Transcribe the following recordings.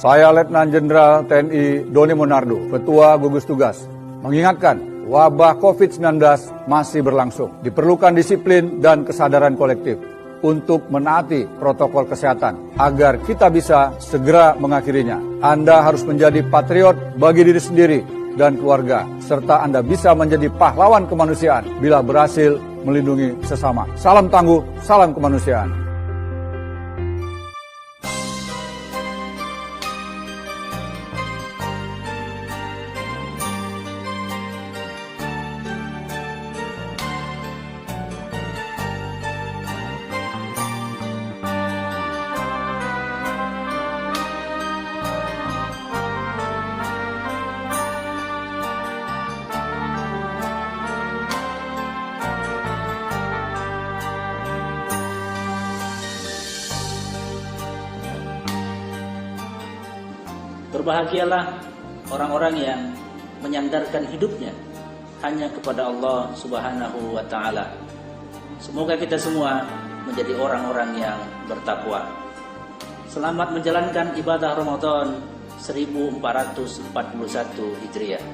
Saya Letnan Jenderal TNI Doni Monardo, Ketua Gugus Tugas, mengingatkan wabah COVID-19 masih berlangsung. Diperlukan disiplin dan kesadaran kolektif untuk menaati protokol kesehatan agar kita bisa segera mengakhirinya. Anda harus menjadi patriot bagi diri sendiri dan keluarga, serta Anda bisa menjadi pahlawan kemanusiaan bila berhasil melindungi sesama. Salam tangguh, salam kemanusiaan. Berbahagialah orang-orang yang menyandarkan hidupnya hanya kepada Allah Subhanahu wa Ta'ala. Semoga kita semua menjadi orang-orang yang bertakwa. Selamat menjalankan ibadah Ramadan 1441 Hijriah.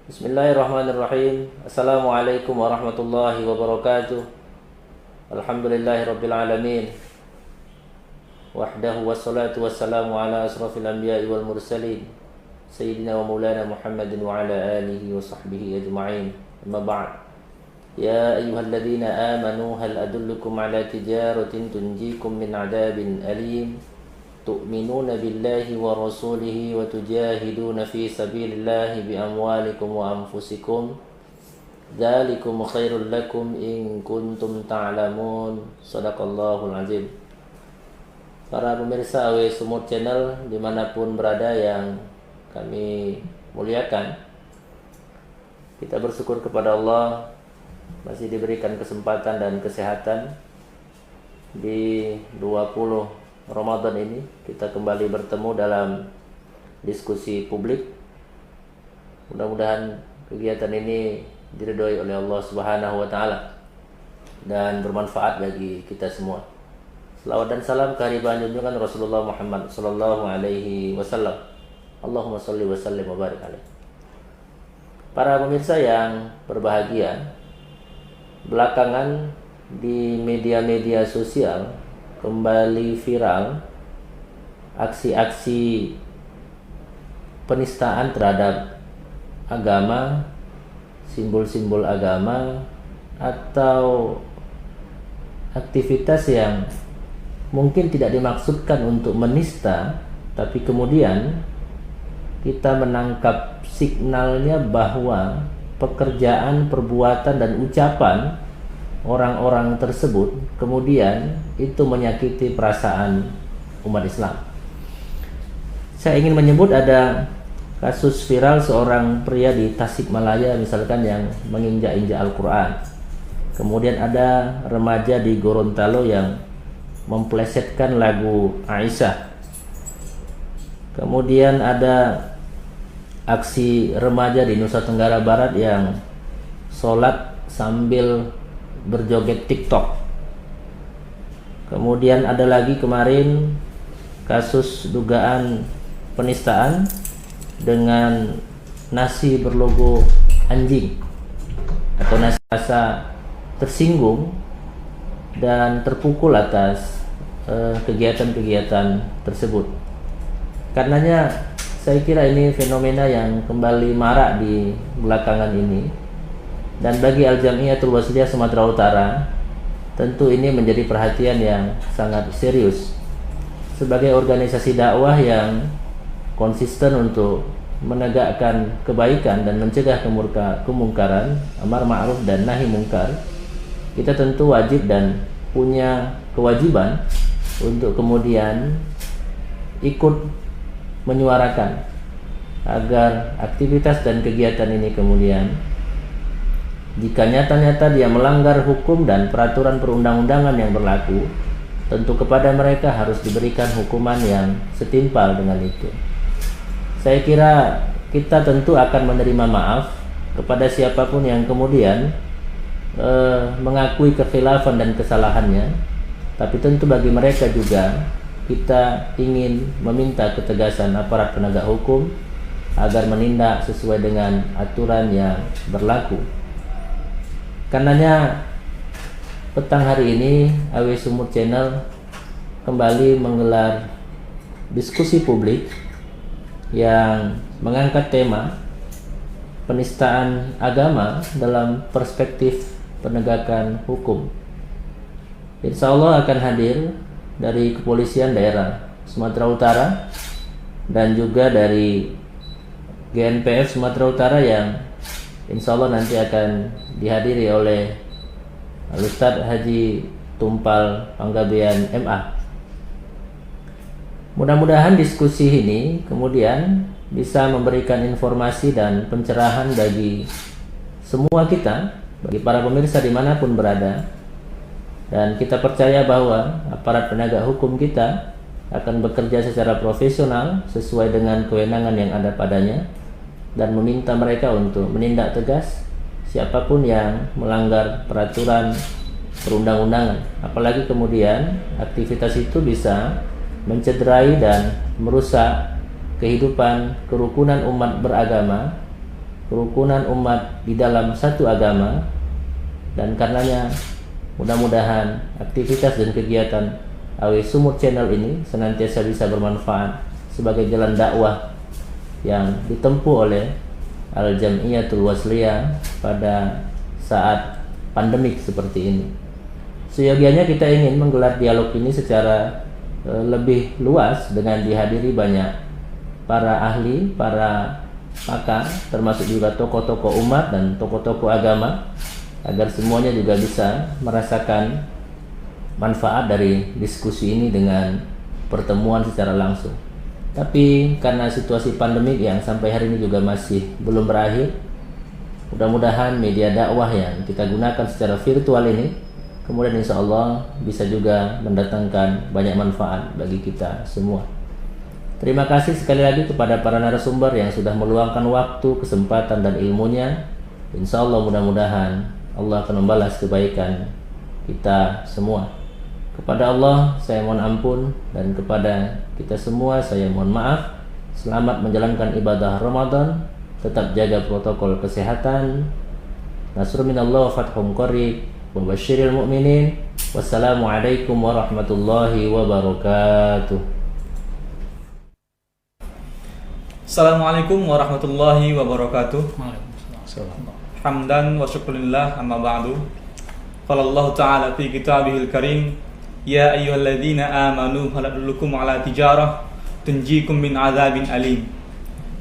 Bismillahirrahmanirrahim. Assalamualaikum warahmatullahi wabarakatuh. Alhamdulillahirabbil alamin. Wahdahu wassalatu wassalamu ala asrafil anbiya'i wal mursalin sayyidina wa maulana Muhammadin wa ala alihi wa sahbihi ajma'in. Amma ba'd. Ya ayyuhalladzina amanu hal adullukum ala tijaratin tunjikum min 'adzabin alim. تؤمنون بالله ورسوله وتجاهدون في سبيل الله بأموالكم وأنفسكم ذلكم خير لكم إن كنتم تعلمون صدق الله العظيم. Para pemirsa AW Sumur Channel dimanapun berada yang kami muliakan, kita bersyukur kepada Allah masih diberikan kesempatan dan kesehatan di 20 Ramadan ini kita kembali bertemu dalam diskusi publik. Mudah-mudahan kegiatan ini diridhoi oleh Allah Subhanahu wa Ta'ala dan bermanfaat bagi kita semua. Selawat dan salam kehadiran junjungan Rasulullah Muhammad sallallahu alaihi wasallam. Allahumma shalli wa sallim wa barik alaihi. Para pemirsa yang berbahagia, belakangan di media-media sosial kembali viral aksi-aksi penistaan terhadap agama, simbol-simbol agama, atau aktivitas yang mungkin tidak dimaksudkan untuk menista, tapi kemudian kita menangkap signalnya bahwa pekerjaan, perbuatan, dan ucapan orang-orang tersebut kemudian itu menyakiti perasaan umat Islam. Saya ingin menyebut ada kasus viral seorang pria di Tasikmalaya misalkan yang menginjak-injak Al-Quran. Kemudian ada remaja di Gorontalo yang memplesetkan lagu Aisyah. Kemudian ada aksi remaja di Nusa Tenggara Barat yang sholat sambil berjoget TikTok. Kemudian ada lagi kemarin kasus dugaan penistaan dengan nasi berlogo anjing atau nasi rasa tersinggung dan terpukul atas kegiatan-kegiatan tersebut. Karenanya saya kira ini fenomena yang kembali marak di belakangan ini. Dan bagi Al-Jamiyatul Wasliyah Sumatera Utara, tentu ini menjadi perhatian yang sangat serius. Sebagai organisasi dakwah yang konsisten untuk menegakkan kebaikan dan mencegah kemungkaran, amar ma'ruf dan nahi mungkar, kita tentu wajib dan punya kewajiban untuk kemudian ikut menyuarakan agar aktivitas dan kegiatan ini kemudian, jika nyata-nyata dia melanggar hukum dan peraturan perundang-undangan yang berlaku, tentu kepada mereka harus diberikan hukuman yang setimpal dengan itu. Saya kira kita tentu akan menerima maaf kepada siapapun yang kemudian mengakui kekhilafan dan kesalahannya, tapi tentu bagi mereka juga kita ingin meminta ketegasan aparat penegak hukum agar menindak sesuai dengan aturan yang berlaku. Karenanya petang hari ini AW Sumut Channel kembali menggelar diskusi publik yang mengangkat tema penistaan agama dalam perspektif penegakan hukum. Insya Allah akan hadir dari Kepolisian Daerah Sumatera Utara dan juga dari GNPF Sumatera Utara yang insya Allah nanti akan dihadiri oleh Ustadz Haji Tumpal Panggabean MA. Mudah-mudahan diskusi ini kemudian bisa memberikan informasi dan pencerahan bagi semua kita, bagi para pemirsa dimanapun berada. Dan kita percaya bahwa aparat penegak hukum kita akan bekerja secara profesional sesuai dengan kewenangan yang ada padanya, dan meminta mereka untuk menindak tegas siapapun yang melanggar peraturan perundang-undangan. Apalagi kemudian aktivitas itu bisa mencederai dan merusak kehidupan kerukunan umat beragama, kerukunan umat di dalam satu agama. Dan karenanya mudah-mudahan aktivitas dan kegiatan AW Sumut Channel ini senantiasa bisa bermanfaat sebagai jalan dakwah yang ditempuh oleh Al-Jam'iyatul Wasliyah pada saat pandemik seperti ini. Seyogianya kita ingin menggelar dialog ini secara lebih luas dengan dihadiri banyak para ahli, para pakar, termasuk juga tokoh-tokoh umat dan tokoh-tokoh agama, agar semuanya juga bisa merasakan manfaat dari diskusi ini dengan pertemuan secara langsung. Tapi karena situasi pandemik yang sampai hari ini juga masih belum berakhir, mudah-mudahan media dakwah yang kita gunakan secara virtual ini kemudian insya Allah bisa juga mendatangkan banyak manfaat bagi kita semua. Terima kasih sekali lagi kepada para narasumber yang sudah meluangkan waktu, kesempatan dan ilmunya. Insya Allah mudah-mudahan Allah akan membalas kebaikan kita semua. Kepada Allah saya mohon ampun, dan kepada kita semua saya mohon maaf. Selamat menjalankan ibadah Ramadan, tetap jaga protokol kesehatan. Nasrun minallah wa fathun qarib wa basyiril mu'minin. Wassalamualaikum warahmatullahi wabarakatuh. Assalamualaikum warahmatullahi wabarakatuh. Hamdan wa syukurillah, amma ba'du. Qala Allah Ta'ala fi kitabihil karim, ya ayyuhalladzina amanu hal adullukum ala tijarah tunjikum min adzabin alim.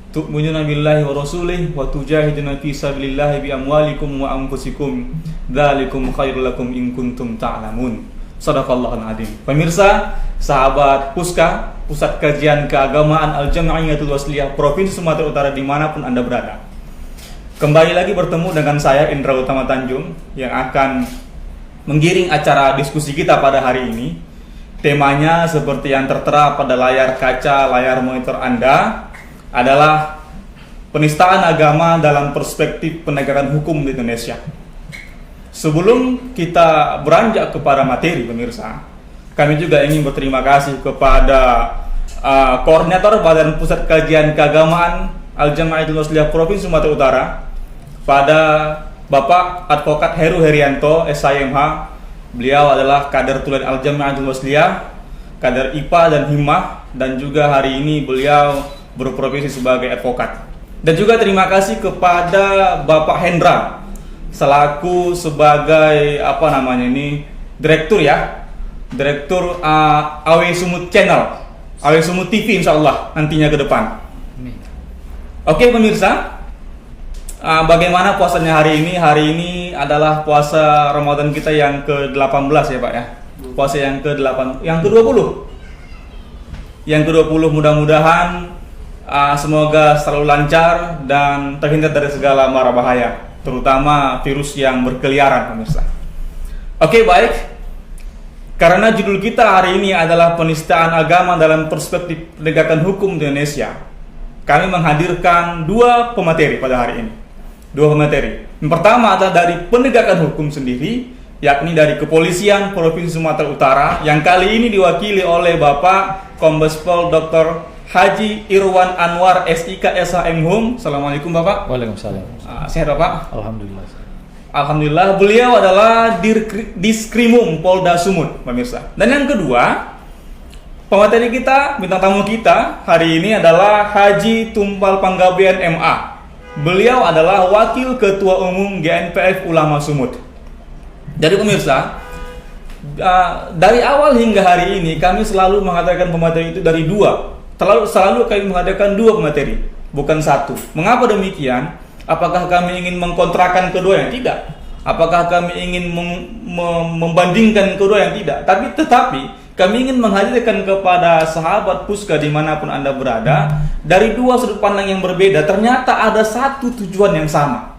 Tu'minuna billahi wa rasulih wa tujahiduna fi sabilillahi bi amwalikum wa anfusikum. Dzalikum khairul lakum in kuntum ta'lamun. Shadaqallahul adzim. Pemirsa, sahabat Puska, Pusat Kajian Keagamaan Al-Jam'iyatul Wasliyah Provinsi Sumatera Utara dimanapun Anda berada. Kembali lagi bertemu dengan saya Indra Utama Tanjung yang akan menggiring acara diskusi kita pada hari ini. Temanya seperti yang tertera pada layar kaca, layar monitor Anda adalah penistaan agama dalam perspektif penegakan hukum di Indonesia. Sebelum kita beranjak kepada materi, pemirsa, kami juga ingin berterima kasih kepada Koordinator Badan Pusat Kajian Keagamaan Al-Jam'iyatul Wasliyah Provinsi Sumatera Utara, pada Bapak Advokat Heru Herianto, SIMH. Beliau adalah kader tulen Al-Jam'iyatul Wasliyah, kader IPA dan Himmah, dan juga hari ini beliau berprofesi sebagai advokat. Dan juga terima kasih kepada Bapak Hendra selaku sebagai direktur Direktur AW Sumut Channel, AW Sumut TV insyaallah nantinya ke depan. Oke pemirsa, bagaimana puasanya hari ini? Hari ini adalah puasa Ramadan kita yang ke-18 ya Pak ya. Puasa yang ke-8, yang ke-20. Yang ke-20, mudah-mudahan semoga selalu lancar dan terhindar dari segala mara bahaya, terutama virus yang berkeliaran pemirsa. Oke baik. Karena judul kita hari ini adalah penistaan agama dalam perspektif penegakan hukum di Indonesia, kami menghadirkan dua pemateri pada hari ini. Dua pemateri. Yang pertama adalah dari penegakan hukum sendiri, yakni dari Kepolisian Provinsi Sumatera Utara, yang kali ini diwakili oleh Bapak Kombes Pol Dr. Haji Irwan Anwar SIK SHM. Assalamualaikum Bapak. Waalaikumsalam. Sehat Bapak? Alhamdulillah. Alhamdulillah, beliau adalah Diskrimum Polda Sumut, pemirsa. Dan yang kedua, pemateri kita, bintang tamu kita hari ini adalah Haji Tumpal Panggabean MA. Beliau adalah Wakil Ketua Umum GNPF Ulama Sumut. Jadi pemirsa, dari awal hingga hari ini kami selalu mengadakan pemateri itu dari dua. Selalu kami mengadakan dua pemateri, bukan satu. Mengapa demikian? Apakah kami ingin mengkontrakan kedua yang tidak? Apakah kami ingin membandingkan kedua yang tidak? Tetapi kami ingin menghadirkan kepada sahabat Puska dimanapun Anda berada, dari dua sudut pandang yang berbeda, ternyata ada satu tujuan yang sama.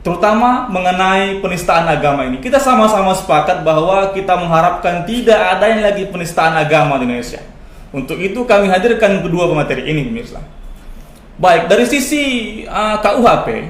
Terutama mengenai penistaan agama ini. Kita sama-sama sepakat bahwa kita mengharapkan tidak ada yang lagi penistaan agama di Indonesia. Untuk itu kami hadirkan kedua pemateri ini, pemirsa. Baik, dari sisi KUHP,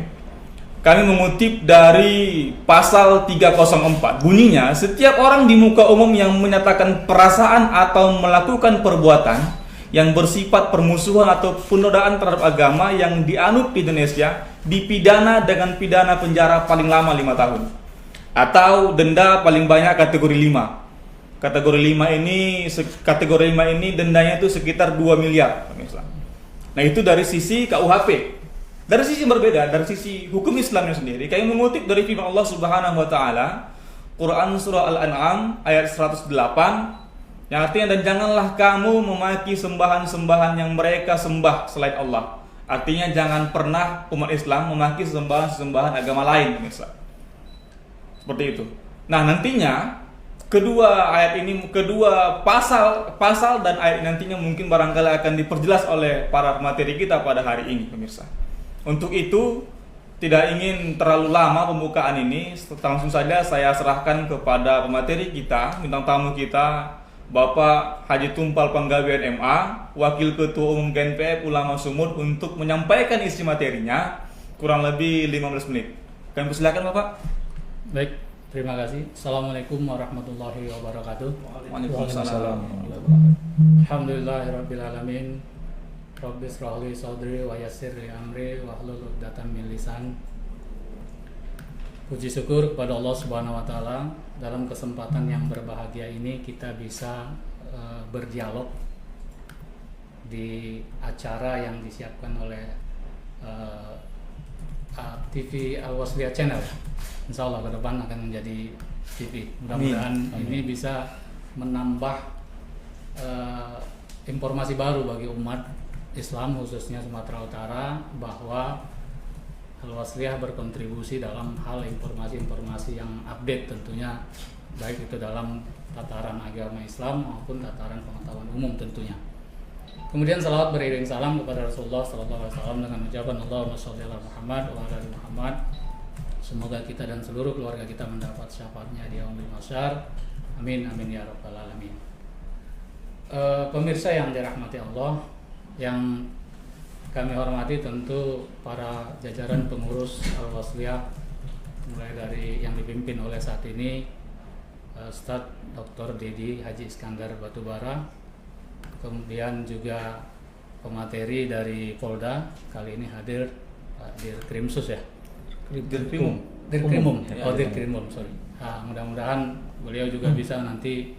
kami mengutip dari pasal 304. Bunyinya, setiap orang di muka umum yang menyatakan perasaan atau melakukan perbuatan yang bersifat permusuhan atau penodaan terhadap agama yang dianut di Indonesia dipidana dengan pidana penjara paling lama 5 tahun atau denda paling banyak kategori 5. Kategori 5 ini dendanya itu sekitar 2 miliar, pemirsa. Nah, itu dari sisi KUHP. Dari sisi berbeda, dari sisi hukum Islamnya sendiri, kami mengutip dari firman Allah Subhanahu wa taala, Quran surah Al-An'am ayat 108, yang artinya, dan janganlah kamu memaki sembahan-sembahan yang mereka sembah selain Allah. Artinya jangan pernah umat Islam memaki sembahan-sembahan agama lain, pemirsa. Seperti itu. Nah, nantinya kedua pasal dan ayat nantinya mungkin barangkali akan diperjelas oleh para pemateri kita pada hari ini, pemirsa. Untuk itu, tidak ingin terlalu lama pembukaan ini, langsung saja saya serahkan kepada pemateri kita, bintang tamu kita, Bapak Haji Tumpal Panggabean MA, Wakil Ketua Umum GNPF Ulama Sumut, untuk menyampaikan isi materinya kurang lebih 15 menit. Kami persilakan Bapak. Baik, terima kasih. Assalamualaikum warahmatullahi wabarakatuh. Waalaikumsalam. Alhamdulillahirabbil alamin. Rabbi shrah li sadri wa yassir li amri wahlul 'uqdatam min lisan. Puji syukur kepada Allah Subhanahu wa taala, dalam kesempatan yang berbahagia ini kita bisa berdialog di acara yang disiapkan oleh TV Al-Wasliyah Channel. Insya Allah ke depan akan menjadi TV. Mudah-mudahan ini bisa menambah informasi baru bagi umat Islam khususnya Sumatera Utara, bahwa Al-Wasliyah berkontribusi dalam hal informasi-informasi yang update tentunya, baik itu dalam tataran agama Islam maupun tataran pengetahuan umum tentunya. Kemudian salawat beriring salam kepada Rasulullah SAW dengan ucapan Allahumma sholli ala Muhammad wa ala ali Muhammad. Semoga kita dan seluruh keluarga kita mendapat syafaatnya di yaumil mahsyar. Amin amin ya rabbal alamin. Pemirsa yang dirahmati Allah, yang kami hormati tentu para jajaran pengurus Al-Wasliyah, mulai dari yang dipimpin oleh saat ini Ustadz Dr. Dedi Haji Iskandar Batubara, kemudian juga pemateri dari Polda, kali ini hadir Dirkrimsus ya? Dirkrimum. Nah, mudah-mudahan beliau juga bisa nanti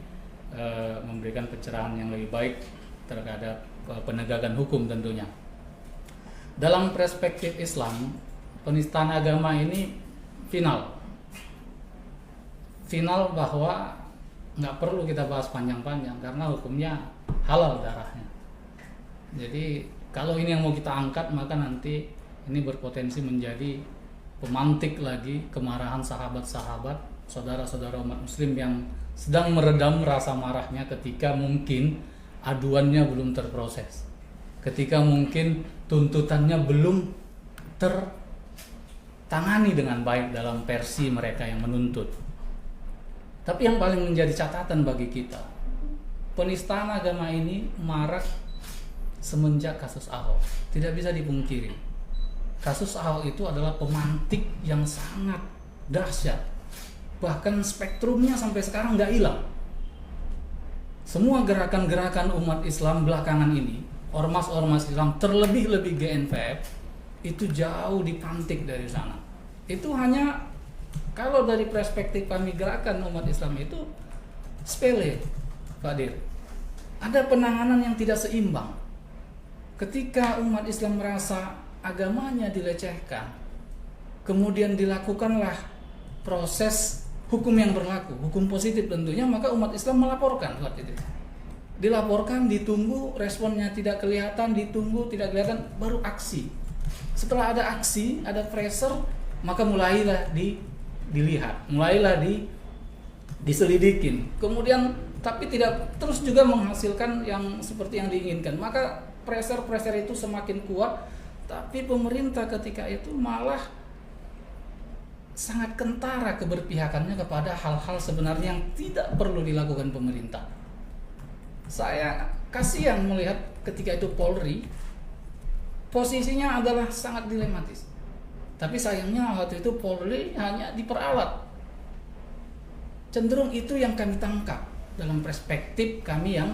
memberikan pencerahan yang lebih baik terhadap penegakan hukum tentunya. Dalam perspektif Islam, penistaan agama ini final bahwa nggak perlu kita bahas panjang-panjang karena hukumnya halal darahnya. Jadi kalau ini yang mau kita angkat, maka nanti ini berpotensi menjadi pemantik lagi kemarahan sahabat-sahabat, saudara-saudara umat muslim yang sedang meredam rasa marahnya ketika mungkin aduannya belum terproses, ketika mungkin tuntutannya belum tertangani dengan baik dalam versi mereka yang menuntut. Tapi yang paling menjadi catatan bagi kita, penistaan agama ini marak semenjak kasus Ahok. Tidak bisa dipungkiri, kasus Ahok itu adalah pemantik yang sangat dahsyat. Bahkan spektrumnya sampai sekarang nggak hilang. Semua gerakan-gerakan umat Islam belakangan ini, ormas-ormas Islam, terlebih-lebih GNVF, itu jauh dipantik dari sana. Itu hanya, kalau dari perspektif kami gerakan umat Islam itu sepele, Pak Dir. Ada penanganan yang tidak seimbang. Ketika umat Islam merasa agamanya dilecehkan, kemudian dilakukanlah proses hukum yang berlaku, hukum positif tentunya, maka umat Islam melaporkan saat itu. Dilaporkan, ditunggu, responnya tidak kelihatan, ditunggu, tidak kelihatan, baru aksi. Setelah ada aksi, ada pressure, maka mulailah dilihat, mulailah diselidikin. Kemudian, tapi tidak terus juga menghasilkan yang seperti yang diinginkan. Maka pressure itu semakin kuat, tapi pemerintah ketika itu malah sangat kentara keberpihakannya kepada hal-hal sebenarnya yang tidak perlu dilakukan pemerintah. Saya kasihan melihat ketika itu Polri posisinya adalah sangat dilematis. Tapi sayangnya waktu itu Polri hanya diperalat. Cenderung itu yang kami tangkap dalam perspektif kami yang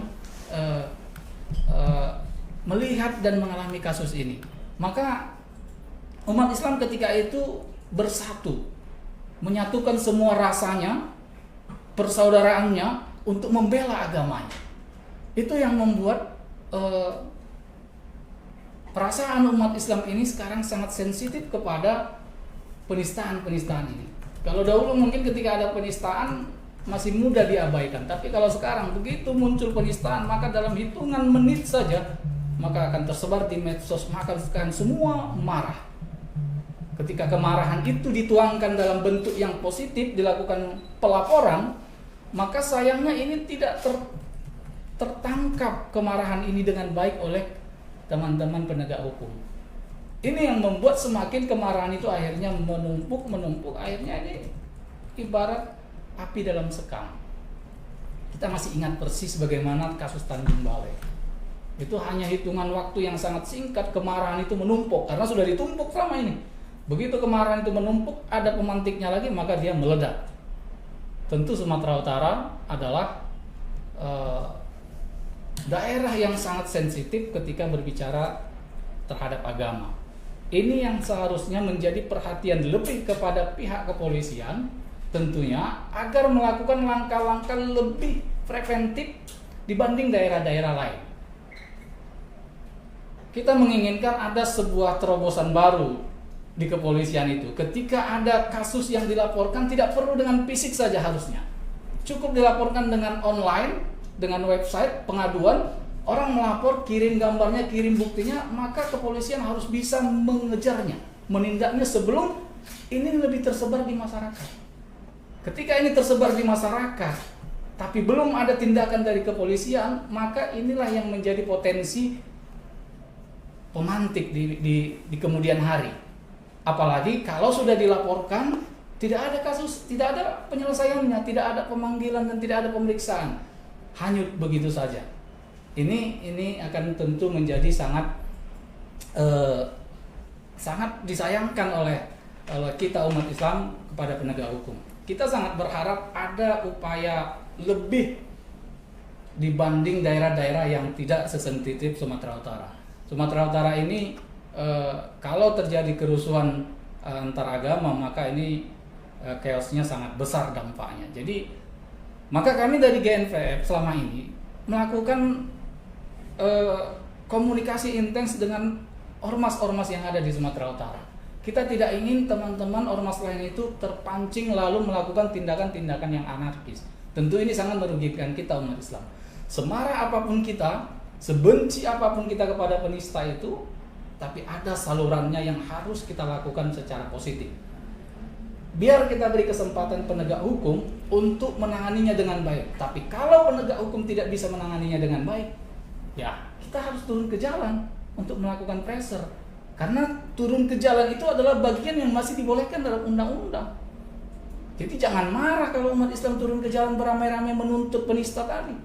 melihat dan mengalami kasus ini. Maka umat Islam ketika itu bersatu, menyatukan semua rasanya, persaudaraannya untuk membela agamanya. Itu yang membuat perasaan umat Islam ini sekarang sangat sensitif kepada penistaan-penistaan ini. Kalau dahulu mungkin ketika ada penistaan masih mudah diabaikan, tapi kalau sekarang begitu muncul penistaan, maka dalam hitungan menit saja maka akan tersebar di medsos, maka akan semua marah. Ketika kemarahan itu dituangkan dalam bentuk yang positif, dilakukan pelaporan, maka sayangnya ini tidak tertangkap kemarahan ini dengan baik oleh teman-teman penegak hukum. Ini yang membuat semakin kemarahan itu akhirnya menumpuk, akhirnya ini ibarat api dalam sekam. Kita masih ingat persis bagaimana kasus Tanjung Balai. Itu hanya hitungan waktu yang sangat singkat, kemarahan itu menumpuk karena sudah ditumpuk selama ini. Begitu kemarahan itu menumpuk, ada pemantiknya lagi, maka dia meledak. Tentu Sumatera Utara adalah daerah yang sangat sensitif ketika berbicara terhadap agama. Ini yang seharusnya menjadi perhatian lebih kepada pihak kepolisian, tentunya agar melakukan langkah-langkah lebih preventif dibanding daerah-daerah lain. Kita menginginkan ada sebuah terobosan baru di kepolisian itu. Ketika ada kasus yang dilaporkan, tidak perlu dengan fisik saja harusnya. Cukup dilaporkan dengan online, dengan website pengaduan, orang melapor, kirim gambarnya, kirim buktinya, maka kepolisian harus bisa mengejarnya, menindaknya sebelum ini lebih tersebar di masyarakat. Ketika ini tersebar di masyarakat, tapi belum ada tindakan dari kepolisian, maka inilah yang menjadi potensi pemantik di kemudian hari. Apalagi kalau sudah dilaporkan, tidak ada kasus, tidak ada penyelesaiannya, tidak ada pemanggilan dan tidak ada pemeriksaan, hanyut begitu saja. Ini akan tentu menjadi sangat disayangkan oleh kita umat Islam kepada penegak hukum. Kita sangat berharap ada upaya lebih dibanding daerah-daerah yang tidak sesensitif Sumatera Utara. Sumatera Utara ini kalau terjadi kerusuhan antar agama, maka ini chaosnya sangat besar dampaknya. Jadi maka kami dari GNVF selama ini melakukan komunikasi intens dengan ormas-ormas yang ada di Sumatera Utara. Kita tidak ingin teman-teman ormas lain itu terpancing lalu melakukan tindakan-tindakan yang anarkis. Tentu ini sangat merugikan kita umat Islam. Semarah apapun kita, sebenci apapun kita kepada penista itu, tapi ada salurannya yang harus kita lakukan secara positif. Biar kita beri kesempatan penegak hukum untuk menanganinya dengan baik. Tapi kalau penegak hukum tidak bisa menanganinya dengan baik, ya kita harus turun ke jalan untuk melakukan pressure. Karena turun ke jalan itu adalah bagian yang masih dibolehkan dalam undang-undang. Jadi jangan marah kalau umat Islam turun ke jalan beramai-ramai menuntut penista tadi.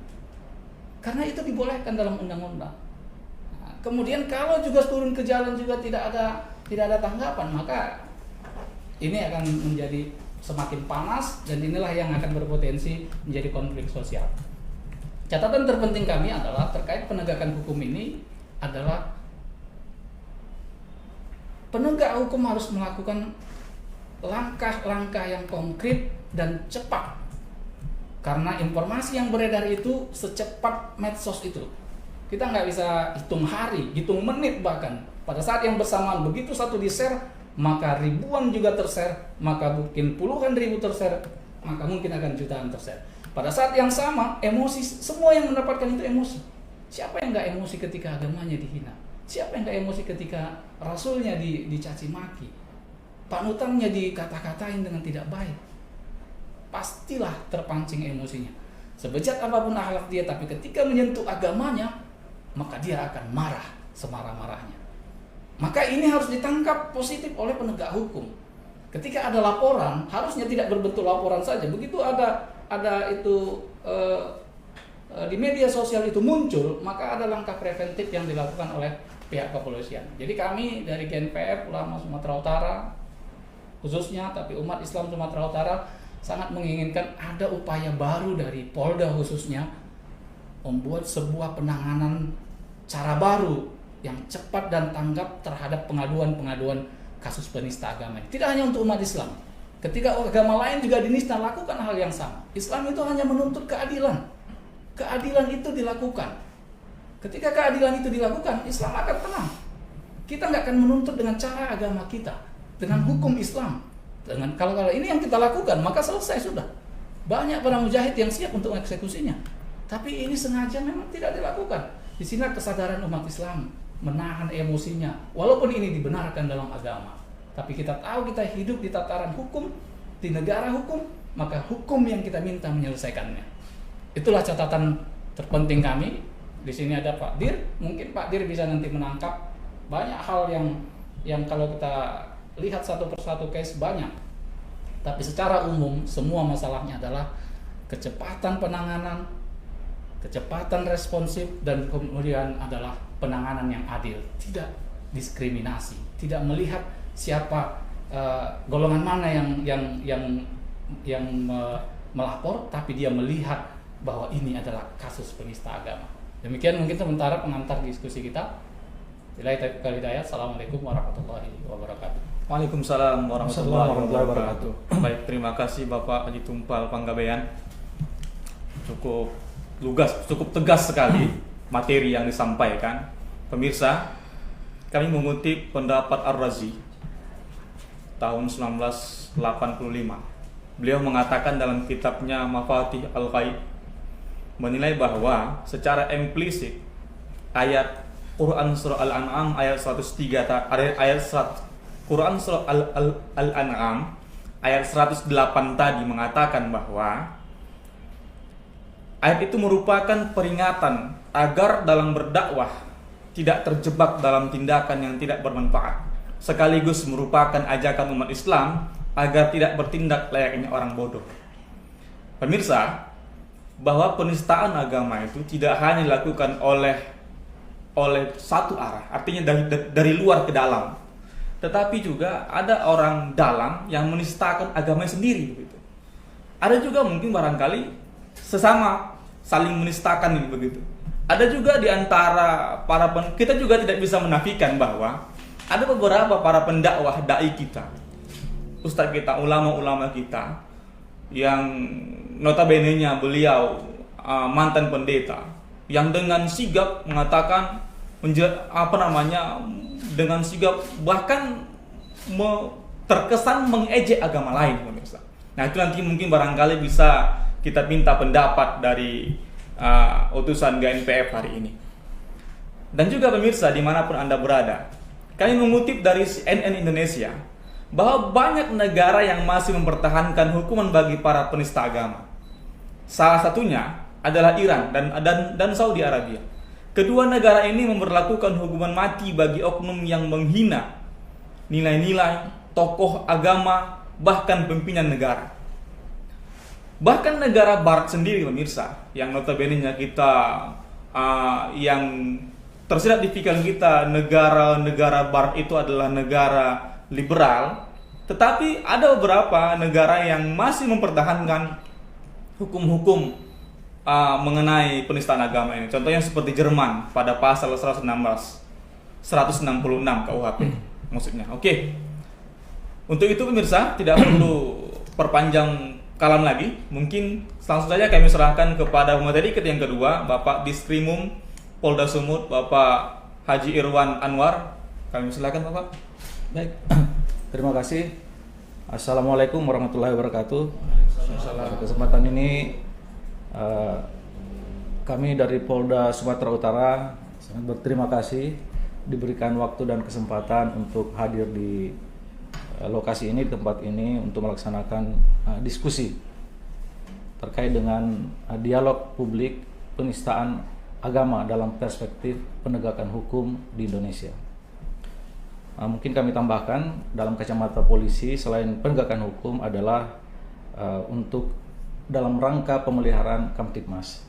Karena itu dibolehkan dalam undang-undang. Nah, kemudian kalau juga turun ke jalan juga tidak ada tanggapan, maka ini akan menjadi semakin panas dan inilah yang akan berpotensi menjadi konflik sosial. Catatan terpenting kami adalah terkait penegakan hukum ini adalah penegak hukum harus melakukan langkah-langkah yang konkret dan cepat. Karena informasi yang beredar itu secepat medsos itu. Kita nggak bisa hitung hari, hitung menit bahkan. Pada saat yang bersamaan begitu satu di-share, maka ribuan juga ter-share, maka mungkin puluhan ribu ter-share, maka mungkin akan jutaan ter-share. Pada saat yang sama, emosi, semua yang mendapatkan itu emosi. Siapa yang nggak emosi ketika agamanya dihina? Siapa yang nggak emosi ketika rasulnya dicaci maki? Panutannya dikata-katain dengan tidak baik? Pastilah terpancing emosinya. Sebejat apapun akhlak dia, tapi ketika menyentuh agamanya, maka dia akan marah semarah-marahnya. Maka ini harus ditangkap positif oleh penegak hukum. Ketika ada laporan, harusnya tidak berbentuk laporan saja. Begitu ada itu di media sosial itu muncul, maka ada langkah preventif yang dilakukan oleh pihak kepolisian. Jadi kami dari GNPF Ulama Sumatera Utara khususnya, tapi umat Islam Sumatera Utara sangat menginginkan ada upaya baru dari Polda khususnya membuat sebuah penanganan cara baru yang cepat dan tanggap terhadap pengaduan-pengaduan kasus penista agama. Tidak hanya untuk umat Islam. Ketika agama lain juga dinista, lakukan hal yang sama. Islam itu hanya menuntut keadilan. Keadilan itu dilakukan. Ketika keadilan itu dilakukan, Islam akan tenang. Kita nggak akan menuntut dengan cara agama kita, dengan hukum Islam. Dengan kalau ini yang kita lakukan, maka selesai sudah. Banyak para mujahid yang siap untuk eksekusinya. Tapi ini sengaja memang tidak dilakukan. Di sini kesadaran umat Islam menahan emosinya, walaupun ini dibenarkan dalam agama. Tapi kita tahu kita hidup di tataran hukum, di negara hukum, maka hukum yang kita minta menyelesaikannya. Itulah catatan terpenting kami. Di sini ada Pak Dir, mungkin Pak Dir bisa nanti menangkap banyak hal yang kalau kita lihat satu persatu case banyak. Tapi secara umum semua masalahnya adalah kecepatan penanganan, kecepatan responsif, dan kemudian adalah penanganan yang adil, tidak diskriminasi, tidak melihat siapa golongan mana yang melapor, tapi dia melihat bahwa ini adalah kasus penista agama. Demikian mungkin sementara pengantar diskusi kita. Assalamualaikum warahmatullahi wabarakatuh. Waalaikumsalam warahmatullahi wabarakatuh. Baik, terima kasih Bapak Haji Tumpal Panggabean. Cukup lugas, cukup tegas sekali materi yang disampaikan. Pemirsa, kami mengutip pendapat Ar-Razi tahun 1985. Beliau mengatakan dalam kitabnya Mafatih Al-Ghaib, menilai bahwa secara implisit ayat Quran surah Al-An'am ayat 103 Quran surah Al-An'am ayat 108 tadi mengatakan bahwa ayat itu merupakan peringatan agar dalam berdakwah tidak terjebak dalam tindakan yang tidak bermanfaat, sekaligus merupakan ajakan umat Islam agar tidak bertindak layaknya orang bodoh. Pemirsa, bahwa penistaan agama itu tidak hanya dilakukan oleh satu arah, artinya dari luar ke dalam, tetapi juga ada orang dalam yang menistakan agamanya sendiri begitu. Ada juga mungkin barangkali sesama saling menistakan ini begitu. Ada juga di antara kita juga tidak bisa menafikan bahwa ada beberapa para pendakwah dai kita, ustaz kita, ulama-ulama kita yang notabene-nya beliau mantan pendeta yang dengan sigap mengatakan dengan sigap bahkan terkesan mengejek agama lain, pemirsa. Nah, itu nanti mungkin barangkali bisa kita minta pendapat dari utusan GNPF hari ini. Dan juga pemirsa dimanapun Anda berada, kami mengutip dari CNN Indonesia bahwa banyak negara yang masih mempertahankan hukuman bagi para penista agama. Salah satunya adalah Iran dan Saudi Arabia. Kedua negara ini memberlakukan hukuman mati bagi oknum yang menghina nilai-nilai tokoh agama, bahkan pimpinan negara. Bahkan negara barat sendiri pemirsa, yang notabene-nya kita yang tersirat di pikiran kita negara-negara barat itu adalah negara liberal, tetapi ada beberapa negara yang masih mempertahankan hukum-hukum mengenai penistaan agama ini. Contohnya seperti Jerman pada pasal 166 KUHP maksudnya. Oke. Untuk itu pemirsa, tidak perlu perpanjang kalam lagi. Mungkin langsung saja kami serahkan kepada materi yang kedua, Bapak Diskrimum Polda Sumut, Bapak Haji Irwan Anwar. Kami silakan Bapak. Baik, terima kasih. Assalamualaikum warahmatullahi wabarakatuh. Pada kesempatan ini kami dari Polda Sumatera Utara sangat berterima kasih diberikan waktu dan kesempatan untuk hadir di lokasi ini, di tempat ini untuk melaksanakan diskusi terkait dengan dialog publik penistaan agama dalam perspektif penegakan hukum di Indonesia. Mungkin kami tambahkan dalam kacamata polisi, selain penegakan hukum adalah untuk dalam rangka pemeliharaan Kamtibmas.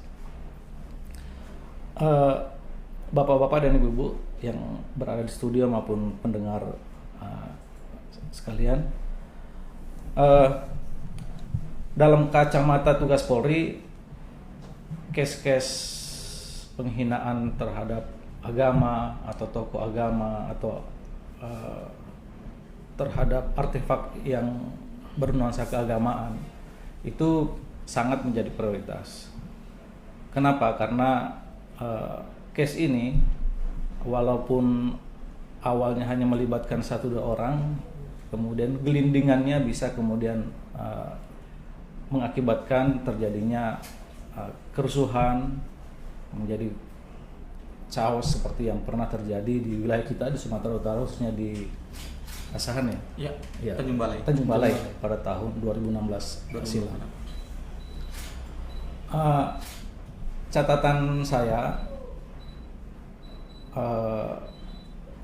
Bapak-bapak dan ibu-ibu yang berada di studio maupun pendengar sekalian, dalam kacamata tugas Polri, kes-kes penghinaan terhadap agama atau tokoh agama atau terhadap artefak yang bernuansa keagamaan itu sangat menjadi prioritas. Kenapa? Karena case ini walaupun awalnya hanya melibatkan 1-2 orang, kemudian gelindingannya bisa kemudian mengakibatkan terjadinya kerusuhan, menjadi chaos seperti yang pernah terjadi di wilayah kita di Sumatera Utara, khususnya di Asahan ya? Ya, Tanjung Balai pada tahun 2016 silam. Catatan saya,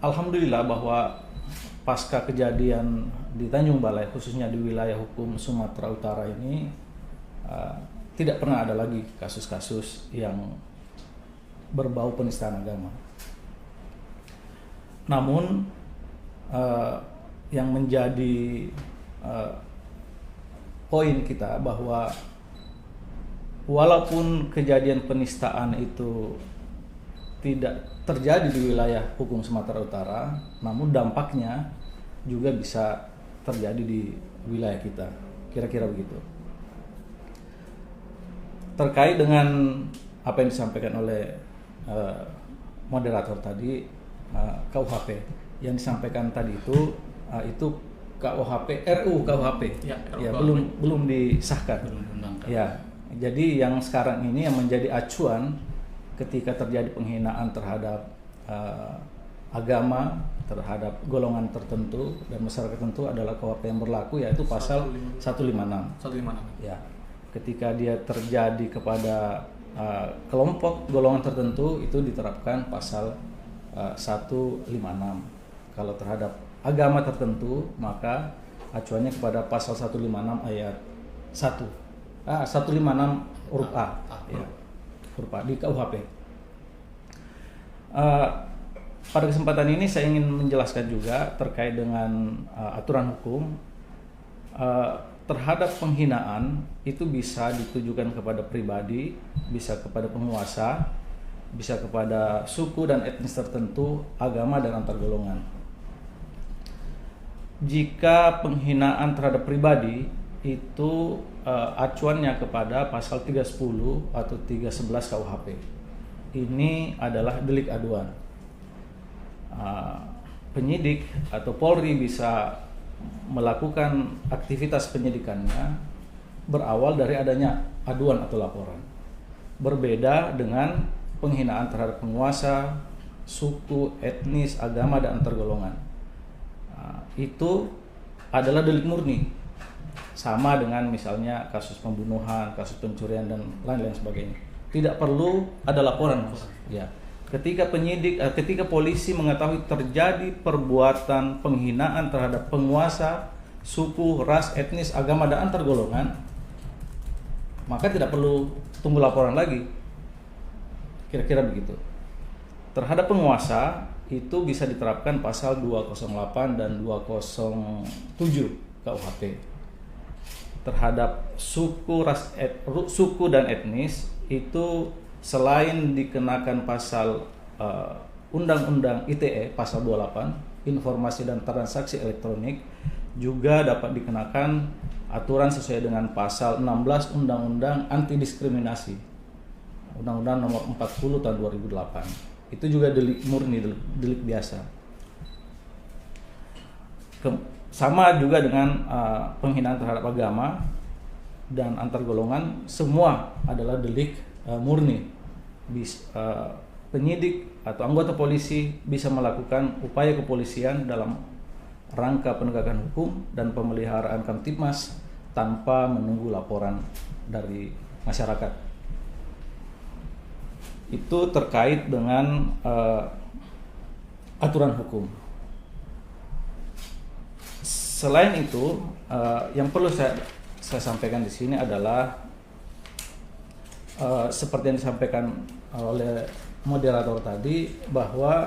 alhamdulillah bahwa pasca kejadian di Tanjung Balai, khususnya di wilayah hukum Sumatera Utara ini, tidak pernah ada lagi kasus-kasus yang berbau penistaan agama. Namun yang menjadi poin kita bahwa walaupun kejadian penistaan itu tidak terjadi di wilayah hukum Sumatera Utara, namun dampaknya juga bisa terjadi di wilayah kita. Kira-kira begitu. Terkait dengan apa yang disampaikan oleh moderator tadi, KUHP yang disampaikan tadi itu KUHP, RUU KUHP ya, belum disahkan. Ya, jadi yang sekarang ini yang menjadi acuan ketika terjadi penghinaan terhadap agama, terhadap golongan tertentu dan masyarakat tertentu adalah KUHP yang berlaku, yaitu pasal 156. Ya, ketika dia terjadi kepada kelompok golongan tertentu itu diterapkan pasal 156. Kalau terhadap agama tertentu maka acuannya kepada pasal 156 ayat 1. 156 huruf A, ya, huruf A di KUHP. Pada kesempatan ini saya ingin menjelaskan juga terkait dengan aturan hukum. Terhadap penghinaan itu bisa ditujukan kepada pribadi, bisa kepada penguasa, bisa kepada suku dan etnis tertentu, agama dan antar golongan. Jika penghinaan terhadap pribadi itu acuannya kepada pasal 310 atau 311 KUHP. Ini adalah delik aduan. Penyidik atau Polri bisa melakukan aktivitas penyidikannya berawal dari adanya aduan atau laporan. Berbeda dengan penghinaan terhadap penguasa, suku, etnis, agama, dan antar golongan. Itu adalah delik murni. Sama dengan misalnya kasus pembunuhan, kasus pencurian, dan lain-lain sebagainya. Tidak perlu ada laporan. Ya. Ketika polisi mengetahui terjadi perbuatan penghinaan terhadap penguasa, suku, ras, etnis, agama, dan antar golongan, maka tidak perlu tunggu laporan lagi. Kira-kira begitu. Terhadap penguasa itu bisa diterapkan pasal 208 dan 207 KUHP. Terhadap suku, suku dan etnis itu selain dikenakan pasal Undang-Undang ITE pasal 28 informasi dan transaksi elektronik, juga dapat dikenakan aturan sesuai dengan pasal 16 Undang-Undang Anti Diskriminasi, Undang-Undang Nomor 40 tahun 2008. Itu juga delik murni, delik biasa. Sama juga dengan penghinaan terhadap agama dan antar golongan, semua adalah delik murni. Penyidik atau anggota polisi bisa melakukan upaya kepolisian dalam rangka penegakan hukum dan pemeliharaan Kamtibmas tanpa menunggu laporan dari masyarakat. Itu terkait dengan aturan hukum. Selain itu, yang perlu saya sampaikan di sini adalah seperti yang disampaikan oleh moderator tadi, bahwa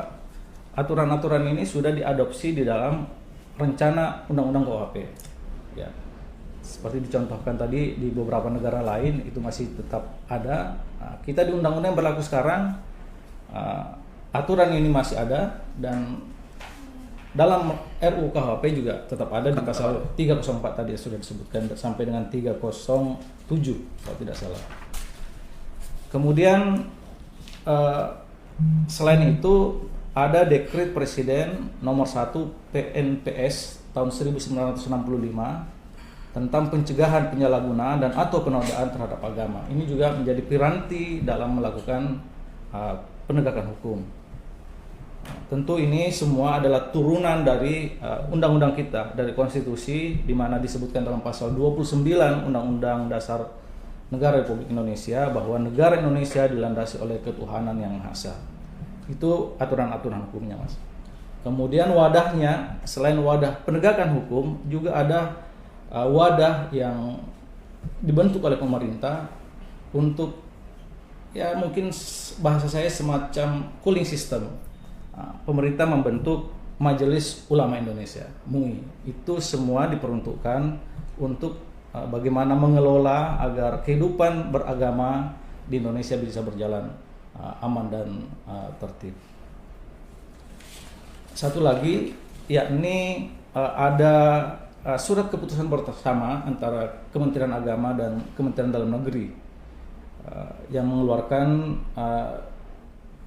aturan-aturan ini sudah diadopsi di dalam rencana Undang-Undang KUHP. Ya, seperti dicontohkan tadi di beberapa negara lain itu masih tetap ada. Nah, kita di Undang-Undang yang berlaku sekarang, aturan ini masih ada, dan dalam RUU KUHP juga tetap ada di pasal 304 tadi sudah disebutkan sampai dengan 307 kalau tidak salah. Kemudian selain itu ada Dekret Presiden Nomor 1 PNPS tahun 1965 tentang pencegahan penyalahgunaan dan atau penodaan terhadap agama. Ini juga menjadi piranti dalam melakukan penegakan hukum. Tentu ini semua adalah turunan dari undang-undang kita, dari konstitusi, di mana disebutkan dalam pasal 29 Undang-Undang Dasar Negara Republik Indonesia bahwa negara Indonesia dilandasi oleh ketuhanan yang Maha Esa. Itu aturan-aturan hukumnya, Mas. Kemudian wadahnya, selain wadah penegakan hukum, juga ada wadah yang dibentuk oleh pemerintah untuk, ya mungkin bahasa saya semacam cooling system. Pemerintah membentuk Majelis Ulama Indonesia, MUI. Itu semua diperuntukkan untuk bagaimana mengelola agar kehidupan beragama di Indonesia bisa berjalan aman dan tertib. Satu lagi, yakni ada surat keputusan bersama antara Kementerian Agama dan Kementerian Dalam Negeri yang mengeluarkan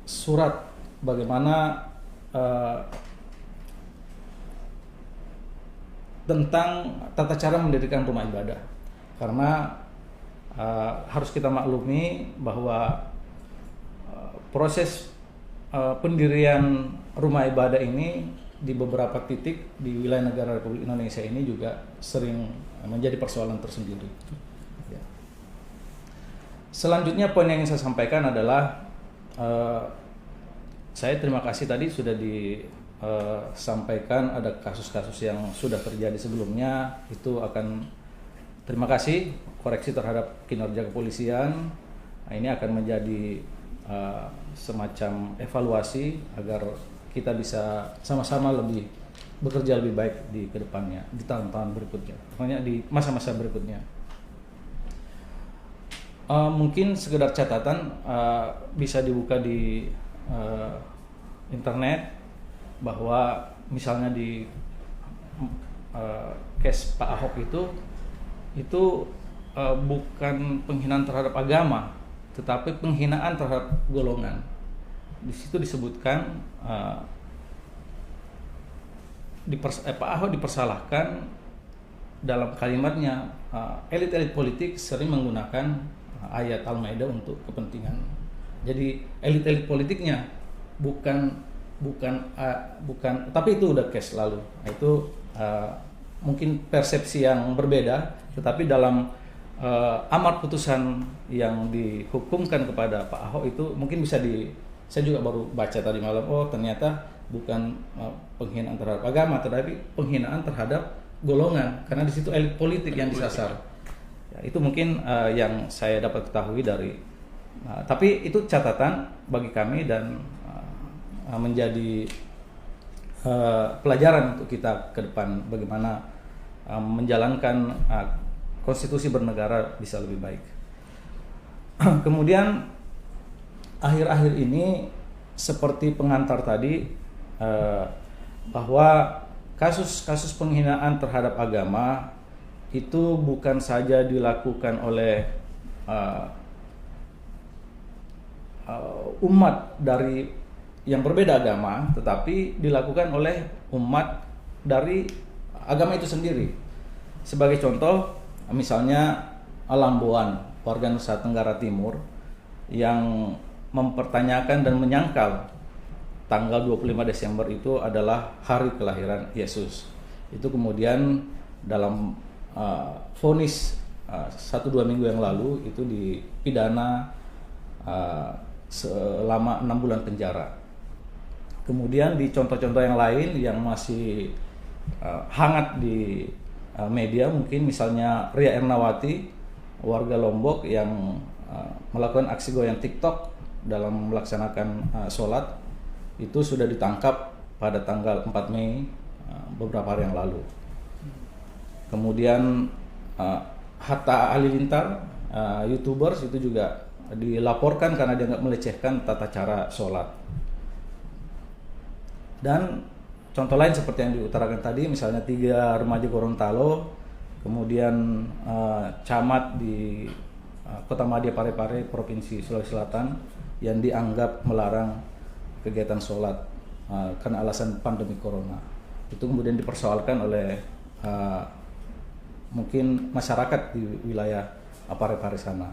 surat bagaimana tentang tata cara mendirikan rumah ibadah. Karena harus kita maklumi bahwa proses pendirian rumah ibadah ini di beberapa titik di wilayah negara Republik Indonesia ini juga sering menjadi persoalan tersendiri. Ya. Selanjutnya poin yang ingin saya sampaikan adalah saya terima kasih tadi sudah disampaikan ada kasus-kasus yang sudah terjadi sebelumnya. Itu akan terima kasih koreksi terhadap kinerja kepolisian. Nah, ini akan menjadi semacam evaluasi agar kita bisa sama-sama bekerja lebih baik di kedepannya, di tahun-tahun berikutnya, pokoknya di masa-masa berikutnya. Mungkin sekedar catatan bisa dibuka di internet bahwa misalnya di case Pak Ahok itu bukan penghinaan terhadap agama, tetapi penghinaan terhadap golongan. Di situ disebutkan Pak Ahok dipersalahkan dalam kalimatnya, elit-elit politik sering menggunakan ayat Al-Maidah untuk kepentingan. Jadi elit-elit politiknya bukan, tapi itu udah case lalu. Nah, itu mungkin persepsi yang berbeda, tetapi dalam amar putusan yang dihukumkan kepada Pak Ahok itu mungkin saya juga baru baca tadi malam, oh ternyata bukan penghinaan terhadap agama, tetapi penghinaan terhadap golongan, karena di situ elit politik yang disasar. Ya, itu mungkin yang saya dapat ketahui dari. Tapi itu catatan bagi kami dan menjadi pelajaran untuk kita ke depan bagaimana menjalankan konstitusi bernegara bisa lebih baik. Kemudian akhir-akhir ini seperti pengantar tadi bahwa kasus-kasus penghinaan terhadap agama itu bukan saja dilakukan oleh umat dari yang berbeda agama, tetapi dilakukan oleh umat dari agama itu sendiri. Sebagai contoh, misalnya Alamboan, warga Nusa Tenggara Timur, yang mempertanyakan dan menyangkal tanggal 25 Desember itu adalah hari kelahiran Yesus. Itu kemudian dalam vonis 1-2 minggu yang lalu itu dipidana selama 6 bulan penjara. Kemudian di contoh-contoh yang lain yang masih hangat di media, mungkin misalnya Ria Ernawati, warga Lombok yang melakukan aksi goyang TikTok dalam melaksanakan sholat, itu sudah ditangkap pada tanggal 4 Mei beberapa hari yang lalu. Kemudian Hatta Halilintar, YouTubers, itu juga dilaporkan karena dianggap melecehkan tata cara sholat. Dan contoh lain seperti yang diutarakan tadi, misalnya 3 remaja Gorontalo, kemudian camat di Kota Madya Parepare, Provinsi Sulawesi Selatan, yang dianggap melarang kegiatan sholat karena alasan pandemi corona. Itu kemudian dipersoalkan oleh mungkin masyarakat di wilayah Parepare sana.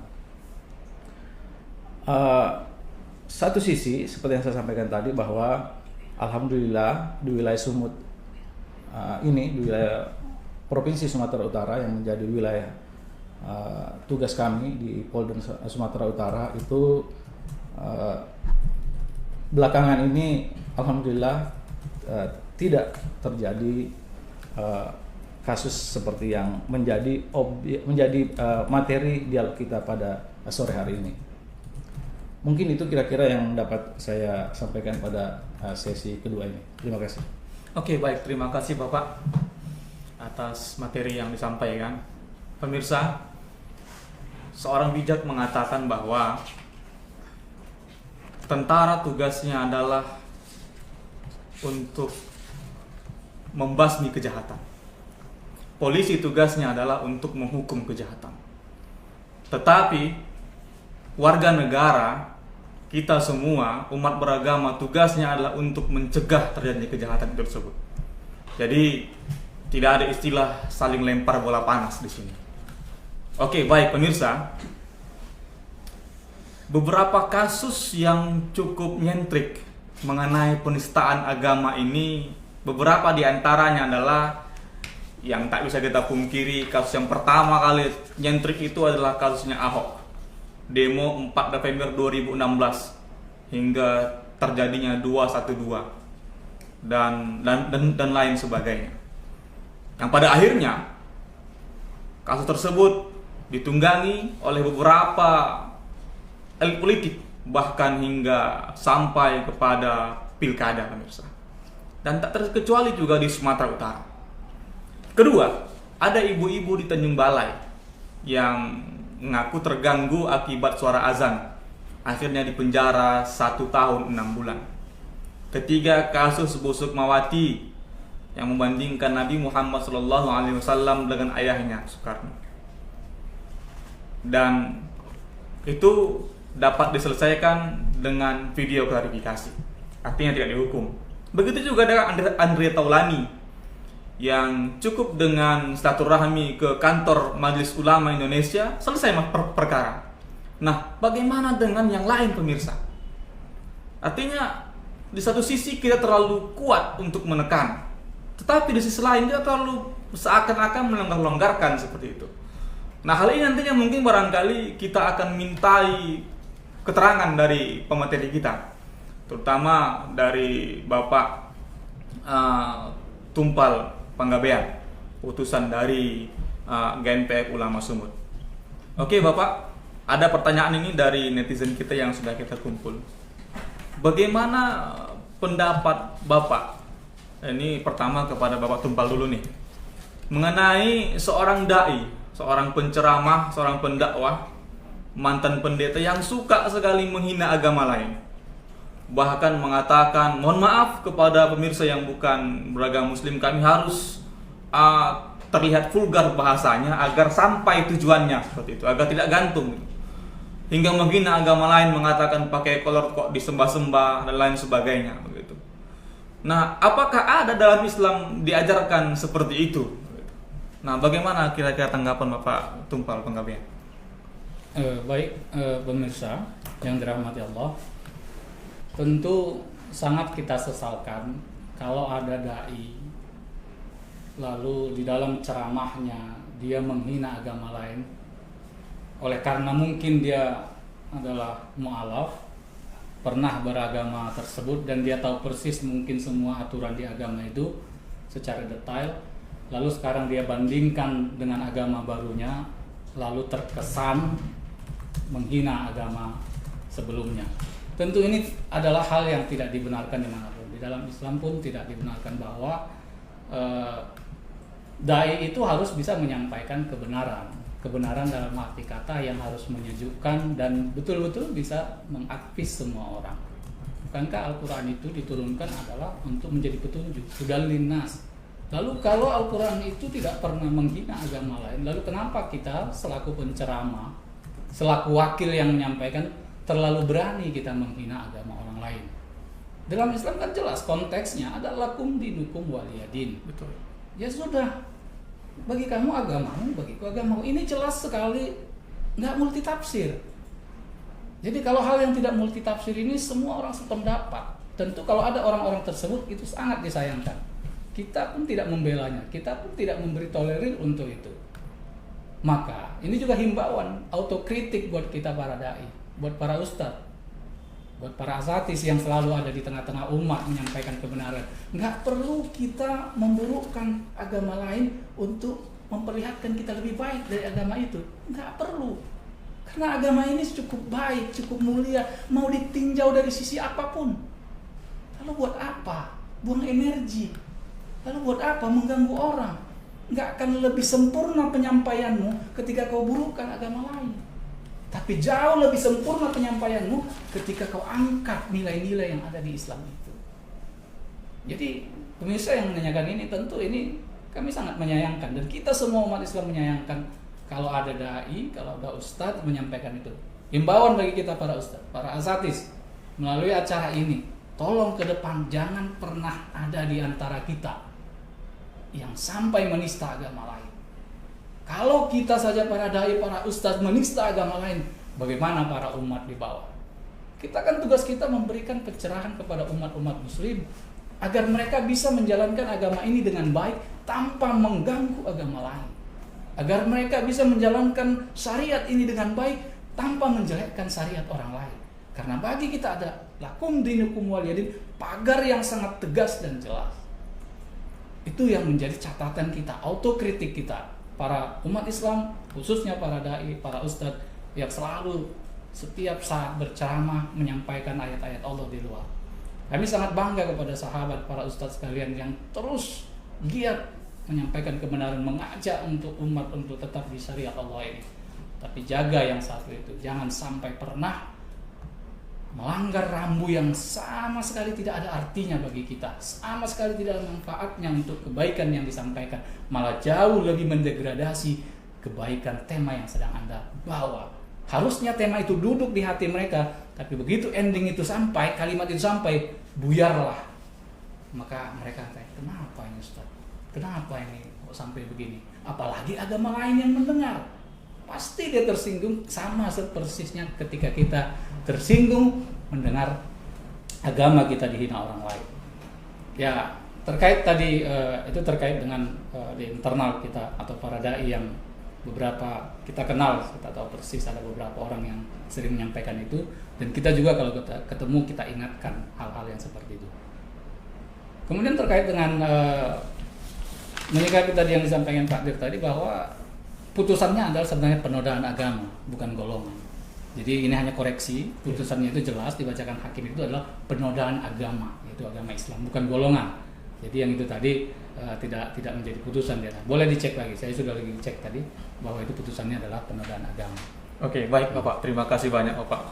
Satu sisi seperti yang saya sampaikan tadi, bahwa alhamdulillah di wilayah Sumut ini, di wilayah Provinsi Sumatera Utara yang menjadi wilayah tugas kami di Polda Sumatera Utara, itu belakangan ini alhamdulillah tidak terjadi kasus seperti yang menjadi materi dialog kita pada sore hari ini. Mungkin itu kira-kira yang dapat saya sampaikan pada sesi kedua ini. Terima kasih. Oke, baik, terima kasih Bapak atas materi yang disampaikan. Pemirsa, seorang bijak mengatakan bahwa tentara tugasnya adalah untuk membasmi kejahatan. Polisi tugasnya adalah untuk menghukum kejahatan. Tetapi warga negara, kita semua, umat beragama, tugasnya adalah untuk mencegah terjadinya kejahatan tersebut. Jadi tidak ada istilah saling lempar bola panas di sini. Oke, baik pemirsa. Beberapa kasus yang cukup nyentrik mengenai penistaan agama ini, beberapa di antaranya adalah yang tak bisa kita pungkiri. Kasus yang pertama kali nyentrik itu adalah kasusnya Ahok, demo 4 November 2016 hingga terjadinya 212 dan lain sebagainya. Yang pada akhirnya kasus tersebut ditunggangi oleh beberapa elit politik, bahkan hingga sampai kepada pilkada, pemirsa. Dan tak terkecuali juga di Sumatera Utara. Kedua, ada ibu-ibu di Tanjung Balai yang mengaku terganggu akibat suara azan, akhirnya dipenjara 1 tahun 6 bulan. Ketiga, kasus Bu Sukmawati yang membandingkan Nabi Muhammad SAW dengan ayahnya Soekarno, dan itu dapat diselesaikan dengan video klarifikasi, artinya tidak dihukum. Begitu juga dengan Andre Taulani yang cukup dengan silaturahmi ke kantor Majelis Ulama Indonesia, selesai perkara. Nah, bagaimana dengan yang lain, pemirsa? Artinya di satu sisi kita terlalu kuat untuk menekan, tetapi di sisi lain kita terlalu seakan-akan melonggar-longgarkan seperti itu. Nah, hal ini nantinya mungkin barangkali kita akan mintai keterangan dari pemateri kita, terutama dari Bapak Tumpal Panggabean, utusan dari GNPF Ulama Sumut. Oke Bapak, ada pertanyaan ini dari netizen kita yang sudah kita kumpul. Bagaimana pendapat Bapak? Ini pertama kepada Bapak Tumpal dulu nih. Mengenai seorang dai, seorang penceramah, seorang pendakwah, mantan pendeta yang suka sekali menghina agama lain. Bahkan mengatakan, mohon maaf kepada pemirsa yang bukan beragama muslim, kami harus terlihat vulgar bahasanya agar sampai tujuannya seperti itu, agar tidak gantung. Hingga menghina agama lain, mengatakan pakai kolor kok disembah-sembah dan lain sebagainya begitu. Nah, apakah ada dalam Islam diajarkan seperti itu? Nah, bagaimana kira-kira tanggapan Bapak Tumpal penggabnya? Baik, pemirsa yang dirahmati Allah, tentu sangat kita sesalkan kalau ada dai lalu di dalam ceramahnya dia menghina agama lain oleh karena mungkin dia adalah mu'alaf, pernah beragama tersebut dan dia tahu persis mungkin semua aturan di agama itu secara detail, lalu sekarang dia bandingkan dengan agama barunya, lalu terkesan menghina agama sebelumnya. Tentu ini adalah hal yang tidak dibenarkan dimanapun. Di dalam Islam pun tidak dibenarkan bahwa dai itu harus bisa menyampaikan kebenaran dalam arti kata yang harus menyejukkan dan betul-betul bisa mengakvis semua orang. Bukankah Al-Quran itu diturunkan adalah untuk menjadi petunjuk, hudal linnas. Lalu kalau Al-Quran itu tidak pernah menghina agama lain, lalu kenapa kita selaku penceramah, selaku wakil yang menyampaikan, terlalu berani kita menghina agama orang lain? Dalam Islam kan jelas konteksnya adalah lakum dinukum waliyadin. Betul. Ya sudah, bagi kamu agamamu, bagiku agamamu. Ini jelas sekali nggak multitafsir. Jadi kalau hal yang tidak multitafsir ini semua orang sependapat. Tentu kalau ada orang-orang tersebut itu sangat disayangkan. Kita pun tidak membelanya, kita pun tidak memberi tolerir untuk itu. Maka ini juga himbauan autokritik buat kita para dai, buat para ustadz, buat para asatis yang selalu ada di tengah-tengah umat menyampaikan kebenaran. Nggak perlu kita memburukkan agama lain untuk memperlihatkan kita lebih baik dari agama itu. Nggak perlu. Karena agama ini cukup baik, cukup mulia, mau ditinjau dari sisi apapun. Lalu buat apa? Buang energi. Lalu buat apa mengganggu orang? Nggak akan lebih sempurna penyampaianmu ketika kau burukkan agama lain. Tapi jauh lebih sempurna penyampaianmu ketika kau angkat nilai-nilai yang ada di Islam itu. Jadi pemirsa yang menanyakan ini, tentu ini kami sangat menyayangkan. Dan kita semua umat Islam menyayangkan kalau ada dai, kalau ada ustadz menyampaikan itu. Himbauan bagi kita para ustadz, para asatis, melalui acara ini, tolong ke depan jangan pernah ada di antara kita yang sampai menista agama lain. Kalau kita saja para dai, para ustadz menista agama lain, bagaimana para umat di bawah? Kita kan tugas kita memberikan pencerahan kepada umat-umat muslim agar mereka bisa menjalankan agama ini dengan baik tanpa mengganggu agama lain. Agar mereka bisa menjalankan syariat ini dengan baik tanpa menjelekkan syariat orang lain. Karena bagi kita ada lakum dinukum waliyadin, pagar yang sangat tegas dan jelas. Itu yang menjadi catatan kita, autokritik kita. Para umat Islam, khususnya para dai, para ustadz yang selalu setiap saat berceramah menyampaikan ayat-ayat Allah di luar. Kami sangat bangga kepada sahabat para ustadz sekalian yang terus giat menyampaikan kebenaran, mengajak untuk umat untuk tetap di syariat Allah ini. Tapi jaga yang satu itu, jangan sampai pernah melanggar rambu yang sama sekali tidak ada artinya bagi kita, sama sekali tidak ada manfaatnya untuk kebaikan yang disampaikan, malah jauh lebih mendegradasi kebaikan tema yang sedang Anda bawa. Harusnya tema itu duduk di hati mereka, tapi begitu ending itu sampai, kalimat itu sampai, buyarlah. Maka mereka tanya, kenapa ini Ustaz? Kenapa ini kok sampai begini? Apalagi agama lain yang mendengar. Pasti dia tersinggung, sama persisnya ketika kita tersinggung mendengar agama kita dihina orang lain. Ya, terkait tadi itu terkait dengan di internal kita atau para dai yang beberapa kita kenal, kita tahu persis ada beberapa orang yang sering menyampaikan itu, dan kita juga kalau kita ketemu kita ingatkan hal-hal yang seperti itu. Kemudian terkait dengan menyikapi tadi yang disampaikan Pak Dir tadi, bahwa putusannya adalah sebenarnya penodaan agama, bukan golongan. Jadi ini hanya koreksi, putusannya itu jelas dibacakan hakim itu adalah penodaan agama, yaitu agama Islam, bukan golongan. Jadi yang itu tadi tidak menjadi putusan dia. Boleh dicek lagi, saya sudah lagi cek tadi bahwa itu putusannya adalah penodaan agama. Oke, baik Bapak, terima kasih banyak Bapak.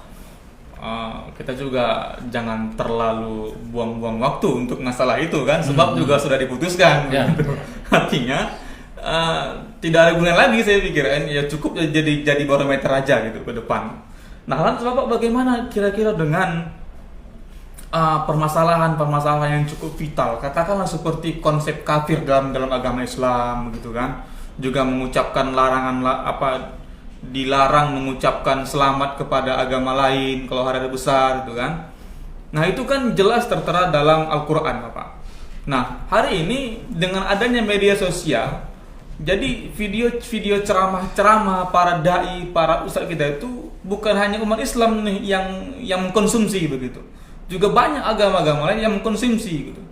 Kita juga jangan terlalu buang-buang waktu untuk masalah itu kan, sebab juga sudah diputuskan. Ya. Gitu. Artinya tidak ada gunanya lagi, saya pikir ya cukup jadi barometer aja gitu ke depan. Nah, lantas Bapak bagaimana kira-kira dengan permasalahan-permasalahan yang cukup vital, katakanlah seperti konsep kafir dalam agama Islam gitu kan, juga mengucapkan larangan dilarang mengucapkan selamat kepada agama lain kalau hari besar gitu kan. Nah, itu kan jelas tertera dalam Al-Qur'an, Bapak. Nah, hari ini dengan adanya media sosial, jadi video ceramah para dai, para ustadz kita itu bukan hanya umat Islam nih yang mengkonsumsi begitu. Juga banyak agama-agama lain yang mengkonsumsi gitu.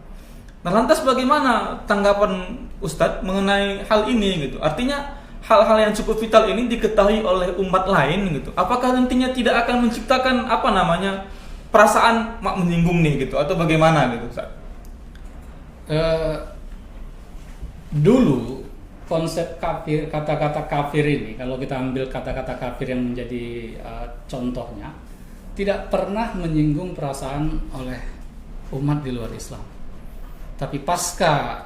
Nah, lantas bagaimana tanggapan Ustadz mengenai hal ini gitu? Artinya hal-hal yang cukup vital ini diketahui oleh umat lain gitu. Apakah nantinya tidak akan menciptakan perasaan mak menyinggung nih gitu atau bagaimana gitu, Ustadz? Dulu konsep kafir, kata-kata kafir ini, kalau kita ambil kata-kata kafir yang menjadi contohnya, tidak pernah menyinggung perasaan oleh umat di luar Islam. Tapi pasca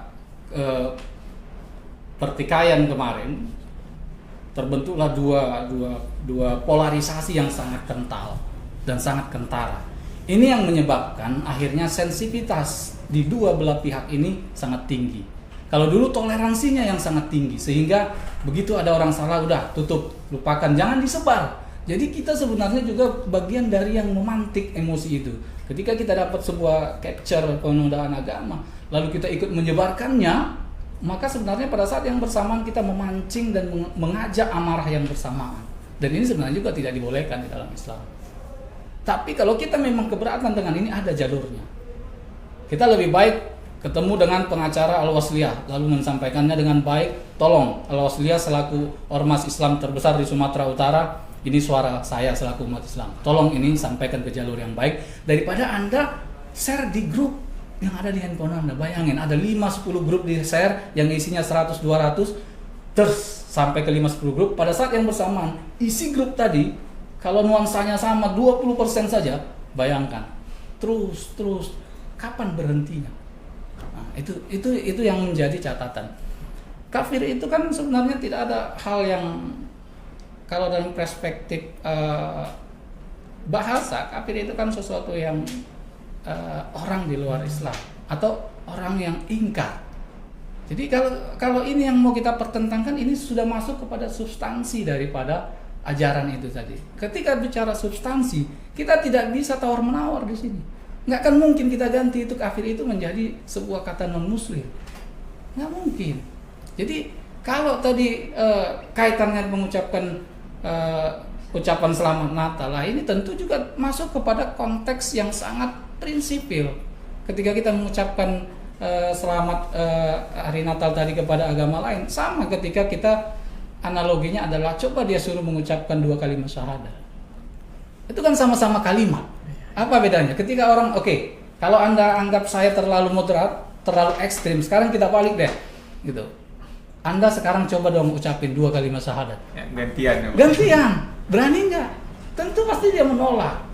pertikaian kemarin, terbentuklah dua polarisasi yang sangat kental dan sangat kentara. Ini yang menyebabkan akhirnya sensitivitas di dua belah pihak ini sangat tinggi. Kalau dulu toleransinya yang sangat tinggi, sehingga begitu ada orang salah udah tutup, lupakan, jangan disebar. Jadi kita sebenarnya juga bagian dari yang memantik emosi itu. Ketika kita dapat sebuah capture penodaan agama, lalu kita ikut menyebarkannya, maka sebenarnya pada saat yang bersamaan kita memancing dan mengajak amarah yang bersamaan. Dan ini sebenarnya juga tidak dibolehkan di dalam Islam. Tapi kalau kita memang keberatan dengan ini, ada jalurnya. Kita lebih baik ketemu dengan pengacara Al-Wasliyah, lalu menyampaikannya dengan baik. Tolong, Al-Wasliyah selaku ormas Islam terbesar di Sumatera Utara, ini suara saya selaku umat Islam. Tolong ini sampaikan ke jalur yang baik, daripada Anda share di grup yang ada di handphone Anda. Bayangin, ada 5-10 grup di share yang isinya 100-200, terus sampai ke 5-10 grup. Pada saat yang bersamaan, isi grup tadi, kalau nuansanya sama 20% saja, bayangkan. Terus, kapan berhentinya? Nah, itu yang menjadi catatan. Kafir itu kan sebenarnya tidak ada hal yang, kalau dalam perspektif bahasa, kafir itu kan sesuatu yang orang di luar Islam atau orang yang ingkar. Jadi kalau ini yang mau kita pertentangkan, ini sudah masuk kepada substansi daripada ajaran itu tadi. Ketika bicara substansi, kita tidak bisa tawar-menawar di sini. Nggak akan mungkin kita ganti itu kafir itu menjadi sebuah kata non-muslim. Nggak mungkin. Jadi kalau tadi kaitannya mengucapkan ucapan selamat Natal, lah ini tentu juga masuk kepada konteks yang sangat prinsipil. Ketika kita mengucapkan selamat hari Natal tadi kepada agama lain, sama ketika kita analoginya adalah coba dia suruh mengucapkan 2 kalimat syahadat. Itu kan sama-sama kalimat. Apa bedanya? Ketika orang, kalau Anda anggap saya terlalu moderat, terlalu ekstrim, sekarang kita balik deh, gitu. Anda sekarang coba dong ucapin 2 kalimat syahadat. Ya, gantian. Berani nggak? Tentu pasti dia menolak.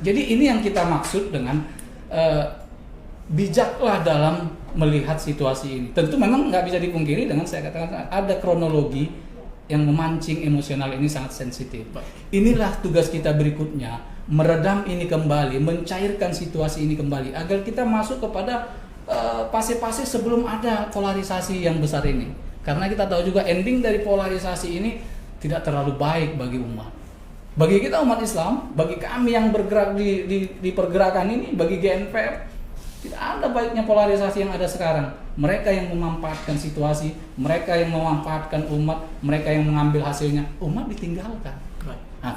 Jadi ini yang kita maksud dengan bijaklah dalam melihat situasi ini. Tentu memang nggak bisa dipungkiri dengan saya katakan ada kronologi yang memancing emosional ini sangat sensitif. Inilah tugas kita berikutnya, meredam ini kembali, mencairkan situasi ini kembali agar kita masuk kepada fase-fase sebelum ada polarisasi yang besar ini. Karena kita tahu juga ending dari polarisasi ini tidak terlalu baik bagi umat. Bagi kita umat Islam, bagi kami yang bergerak di pergerakan ini, bagi GNPF, tidak ada baiknya polarisasi yang ada sekarang. Mereka yang memanfaatkan situasi, mereka yang memanfaatkan umat, mereka yang mengambil hasilnya, umat ditinggalkan. Nah,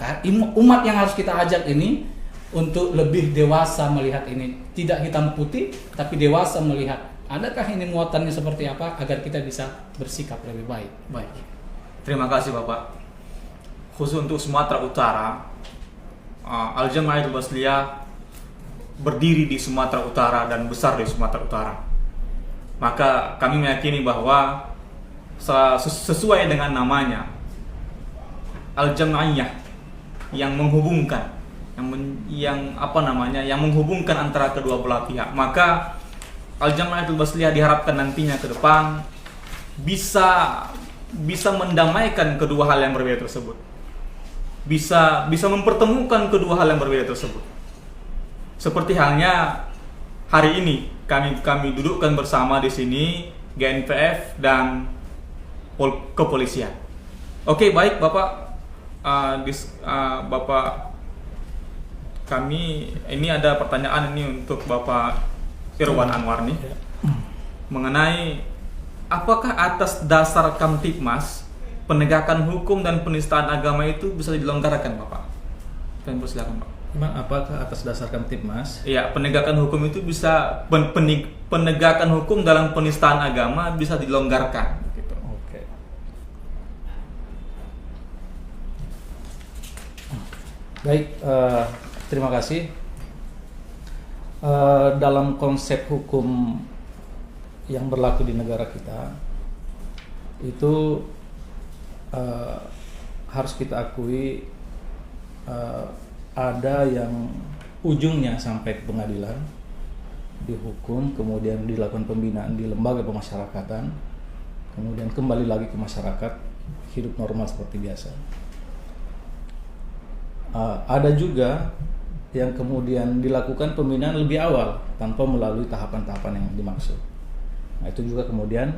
umat yang harus kita ajak ini untuk lebih dewasa melihat ini, tidak hitam putih, tapi dewasa melihat adakah ini muatannya seperti apa agar kita bisa bersikap lebih baik. Terima kasih Bapak. Khusus untuk Sumatera Utara, Al-Jamaatul Wasliyah berdiri di Sumatera Utara dan besar di Sumatera Utara. Maka kami meyakini bahwa sesuai dengan namanya, Al-Jamaiyah yang menghubungkan, yang menghubungkan antara kedua belah pihak. Maka Al-Jamaatul Wasliyah diharapkan nantinya ke depan bisa mendamaikan kedua hal yang berbeda tersebut. Bisa mempertemukan kedua hal yang berbeda tersebut. Seperti halnya hari ini kami dudukkan bersama di sini GNPF dan kepolisian. Oke, baik Bapak. Bapak, kami ini ada pertanyaan ini untuk Bapak Irwan Anwar nih, mengenai apakah atas dasar Kamtibmas penegakan hukum dan penistaan agama itu bisa dilonggarkan, Bapak? Kami persilakan, Pak. Memang apakah atas dasar Kamtibmas? Iya, penegakan hukum itu bisa penegakan hukum dalam penistaan agama bisa dilonggarkan gitu. Oke. Baik, terima kasih. Dalam konsep hukum yang berlaku di negara kita itu harus kita akui ada yang ujungnya sampai ke pengadilan, dihukum, kemudian dilakukan pembinaan di lembaga pemasyarakatan, kemudian kembali lagi ke masyarakat, hidup normal seperti biasa. Ada juga yang kemudian dilakukan pembinaan lebih awal tanpa melalui tahapan-tahapan yang dimaksud. Nah, itu juga kemudian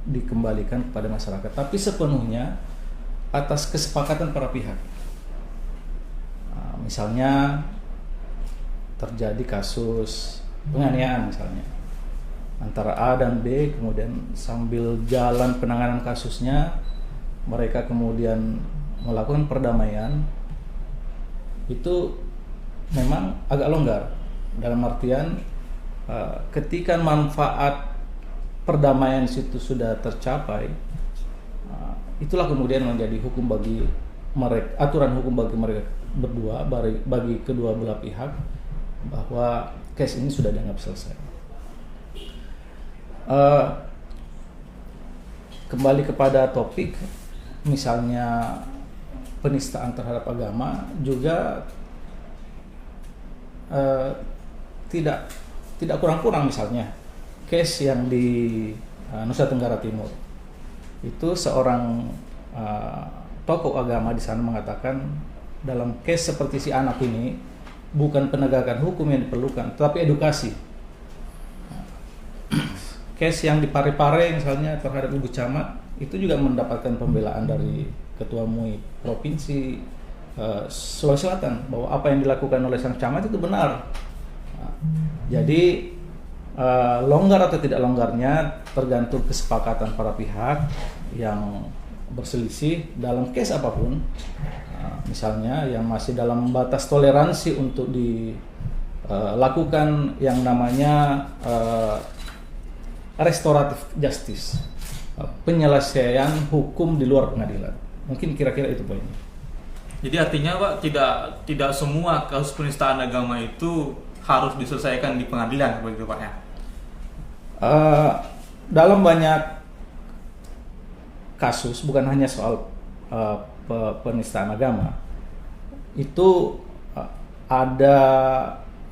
dikembalikan kepada masyarakat, tapi sepenuhnya atas kesepakatan para pihak. Misalnya terjadi kasus penganiayaan misalnya antara A dan B, kemudian sambil jalan penanganan kasusnya mereka kemudian melakukan perdamaian, itu memang agak longgar dalam artian ketika manfaat perdamaian situ sudah tercapai, itulah kemudian menjadi hukum bagi mereka, aturan hukum bagi mereka berdua, bagi kedua belah pihak, bahwa case ini sudah dianggap selesai. Kembali kepada topik, misalnya penistaan terhadap agama juga tidak kurang-kurang. Misalnya case yang di Nusa Tenggara Timur itu seorang tokoh agama di sana mengatakan dalam case seperti si anak ini bukan penegakan hukum yang diperlukan, tetapi edukasi. Case yang di Parepare misalnya terhadap ibu camat itu juga mendapatkan pembelaan dari Ketua MUI Provinsi Sulawesi Selatan bahwa apa yang dilakukan oleh sang camat itu benar. Jadi longgar atau tidak longgarnya tergantung kesepakatan para pihak yang berselisih dalam case apapun. Misalnya yang masih dalam batas toleransi untuk dilakukan yang namanya restoratif justice, penyelesaian hukum di luar pengadilan. Mungkin kira-kira itu poinnya. Jadi artinya Pak, tidak semua kasus penistaan agama itu harus diselesaikan di pengadilan begitu Pak ya? Dalam banyak kasus, bukan hanya soal penistaan agama, itu ada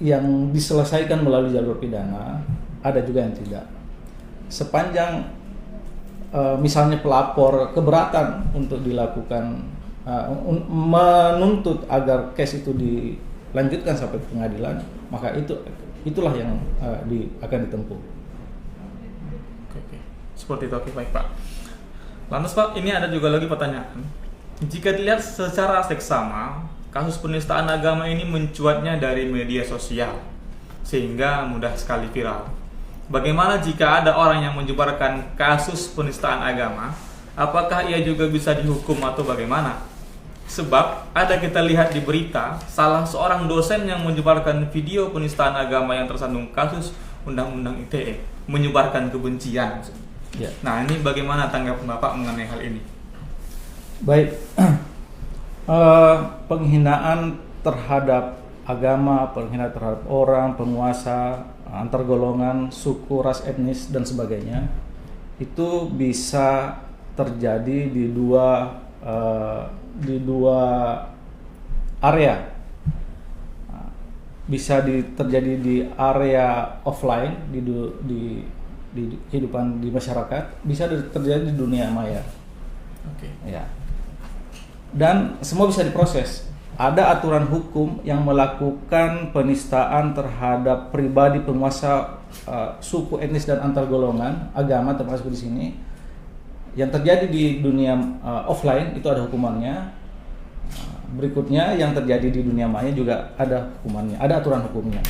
yang diselesaikan melalui jalur pidana, ada juga yang tidak. Sepanjang misalnya pelapor keberatan untuk dilakukan menuntut agar case itu dilanjutkan sampai ke pengadilan, maka itulah yang akan ditempuh. Oke. Seperti itu, oke, baik Pak. Lantas Pak, ini ada juga lagi pertanyaan. Jika dilihat secara seksama, kasus penistaan agama ini mencuatnya dari media sosial, sehingga mudah sekali viral. Bagaimana jika ada orang yang menyebarkan kasus penistaan agama? Apakah ia juga bisa dihukum atau bagaimana? Sebab ada kita lihat di berita, salah seorang dosen yang menyebarkan video penistaan agama yang tersandung kasus Undang-Undang ITE, menyebarkan kebencian. Ya. Nah, ini bagaimana tanggapan Bapak mengenai hal ini? Baik, penghinaan terhadap agama, penghinaan terhadap orang, penguasa, antar golongan, suku, ras, etnis dan sebagainya itu bisa terjadi di dua area. Bisa terjadi di area offline di kehidupan di masyarakat, bisa terjadi di dunia maya. Oke. Ya. Dan semua bisa diproses. Ada aturan hukum yang melakukan penistaan terhadap pribadi penguasa suku, etnis dan antar golongan agama termasuk di sini. Yang terjadi di dunia offline itu ada hukumannya. Berikutnya yang terjadi di dunia maya juga ada hukumannya, ada aturan hukumnya.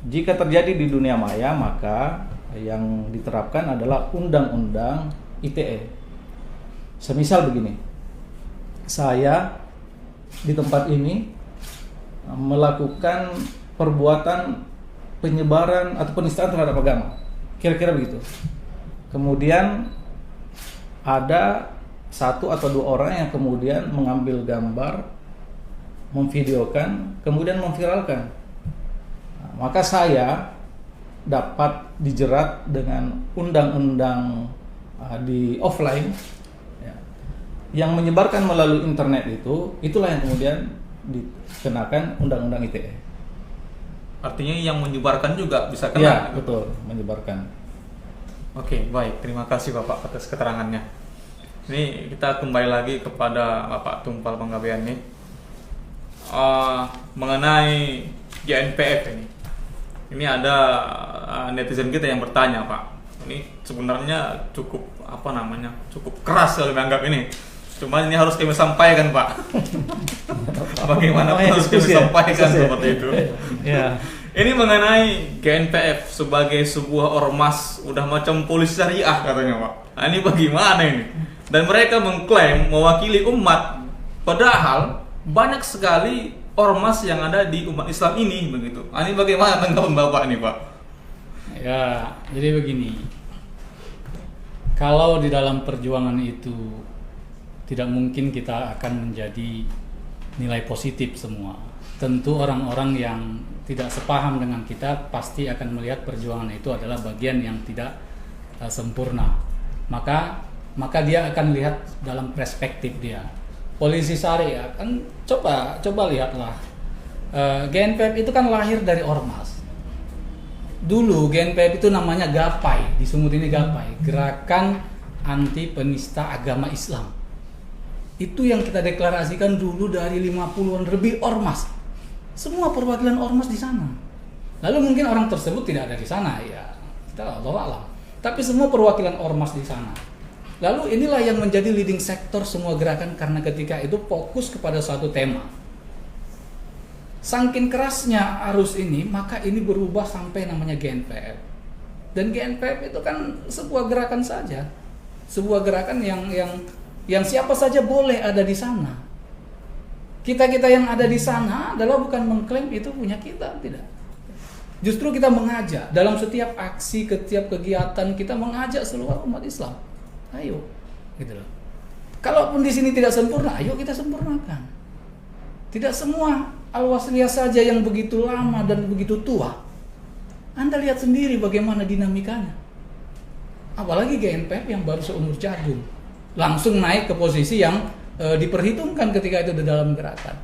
Jika terjadi di dunia maya, maka yang diterapkan adalah undang-undang ITE. Semisal begini, saya di tempat ini melakukan perbuatan penyebaran atau penistaan terhadap agama, kira-kira begitu. Kemudian ada satu atau dua orang yang kemudian mengambil gambar, memvideokan, kemudian memviralkan. Nah, maka saya dapat dijerat dengan undang-undang di offline ya, yang menyebarkan melalui internet itulah yang kemudian dikenakan undang-undang ITE. Artinya yang menyebarkan juga bisa kena. Iya, betul, menyebarkan. Oke, baik. Terima kasih Bapak atas keterangannya. Ini kita kembali lagi kepada Bapak Tumpal Panggabean nih. Mengenai GNPF ini. Ini ada netizen kita yang bertanya, Pak. Ini sebenarnya cukup cukup keras kalau menganggap ini. Cuma ini harus kami sampaikan, Pak. Bagaimana harus kami sampaikan seperti itu. Ya. Ini mengenai GNPF sebagai sebuah ormas udah macam polisi syariah katanya, Pak. Nah, ini bagaimana ini? Dan mereka mengklaim mewakili umat, padahal banyak sekali ormas yang ada di umat Islam ini begitu. Ini bagaimana tanggapan Bapak ini, Pak? Ya, jadi begini. Kalau di dalam perjuangan itu tidak mungkin kita akan menjadi nilai positif semua. Tentu orang-orang yang tidak sepaham dengan kita pasti akan melihat perjuangan itu adalah bagian yang tidak sempurna. Maka dia akan lihat dalam perspektif dia. Polisi syariah kan coba lihatlah. GNPF itu kan lahir dari ormas. Dulu GNPF itu namanya GAPAI, di Sumut ini GAPAI, Gerakan Anti Penista Agama Islam. Itu yang kita deklarasikan dulu dari 50-an lebih ormas. Semua perwakilan ormas di sana. Lalu mungkin orang tersebut tidak ada di sana, ya kita Allahu a'lam. Tapi semua perwakilan ormas di sana. Lalu inilah yang menjadi leading sektor semua gerakan karena ketika itu fokus kepada suatu tema. Saking kerasnya arus ini, maka ini berubah sampai namanya GNPF. Dan GNPF itu kan sebuah gerakan saja. Sebuah gerakan yang siapa saja boleh ada di sana. Kita-kita yang ada di sana adalah bukan mengklaim itu punya kita, tidak. Justru kita mengajak dalam setiap aksi, setiap kegiatan kita mengajak seluruh umat Islam. Ayo, gitu loh. Kalaupun di sini tidak sempurna, ayo kita sempurnakan. Tidak semua Al-Wasliyah saja yang begitu lama dan begitu tua. Anda lihat sendiri bagaimana dinamikanya. Apalagi GNPF yang baru seumur jagung, langsung naik ke posisi yang diperhitungkan ketika itu di dalam gerakan.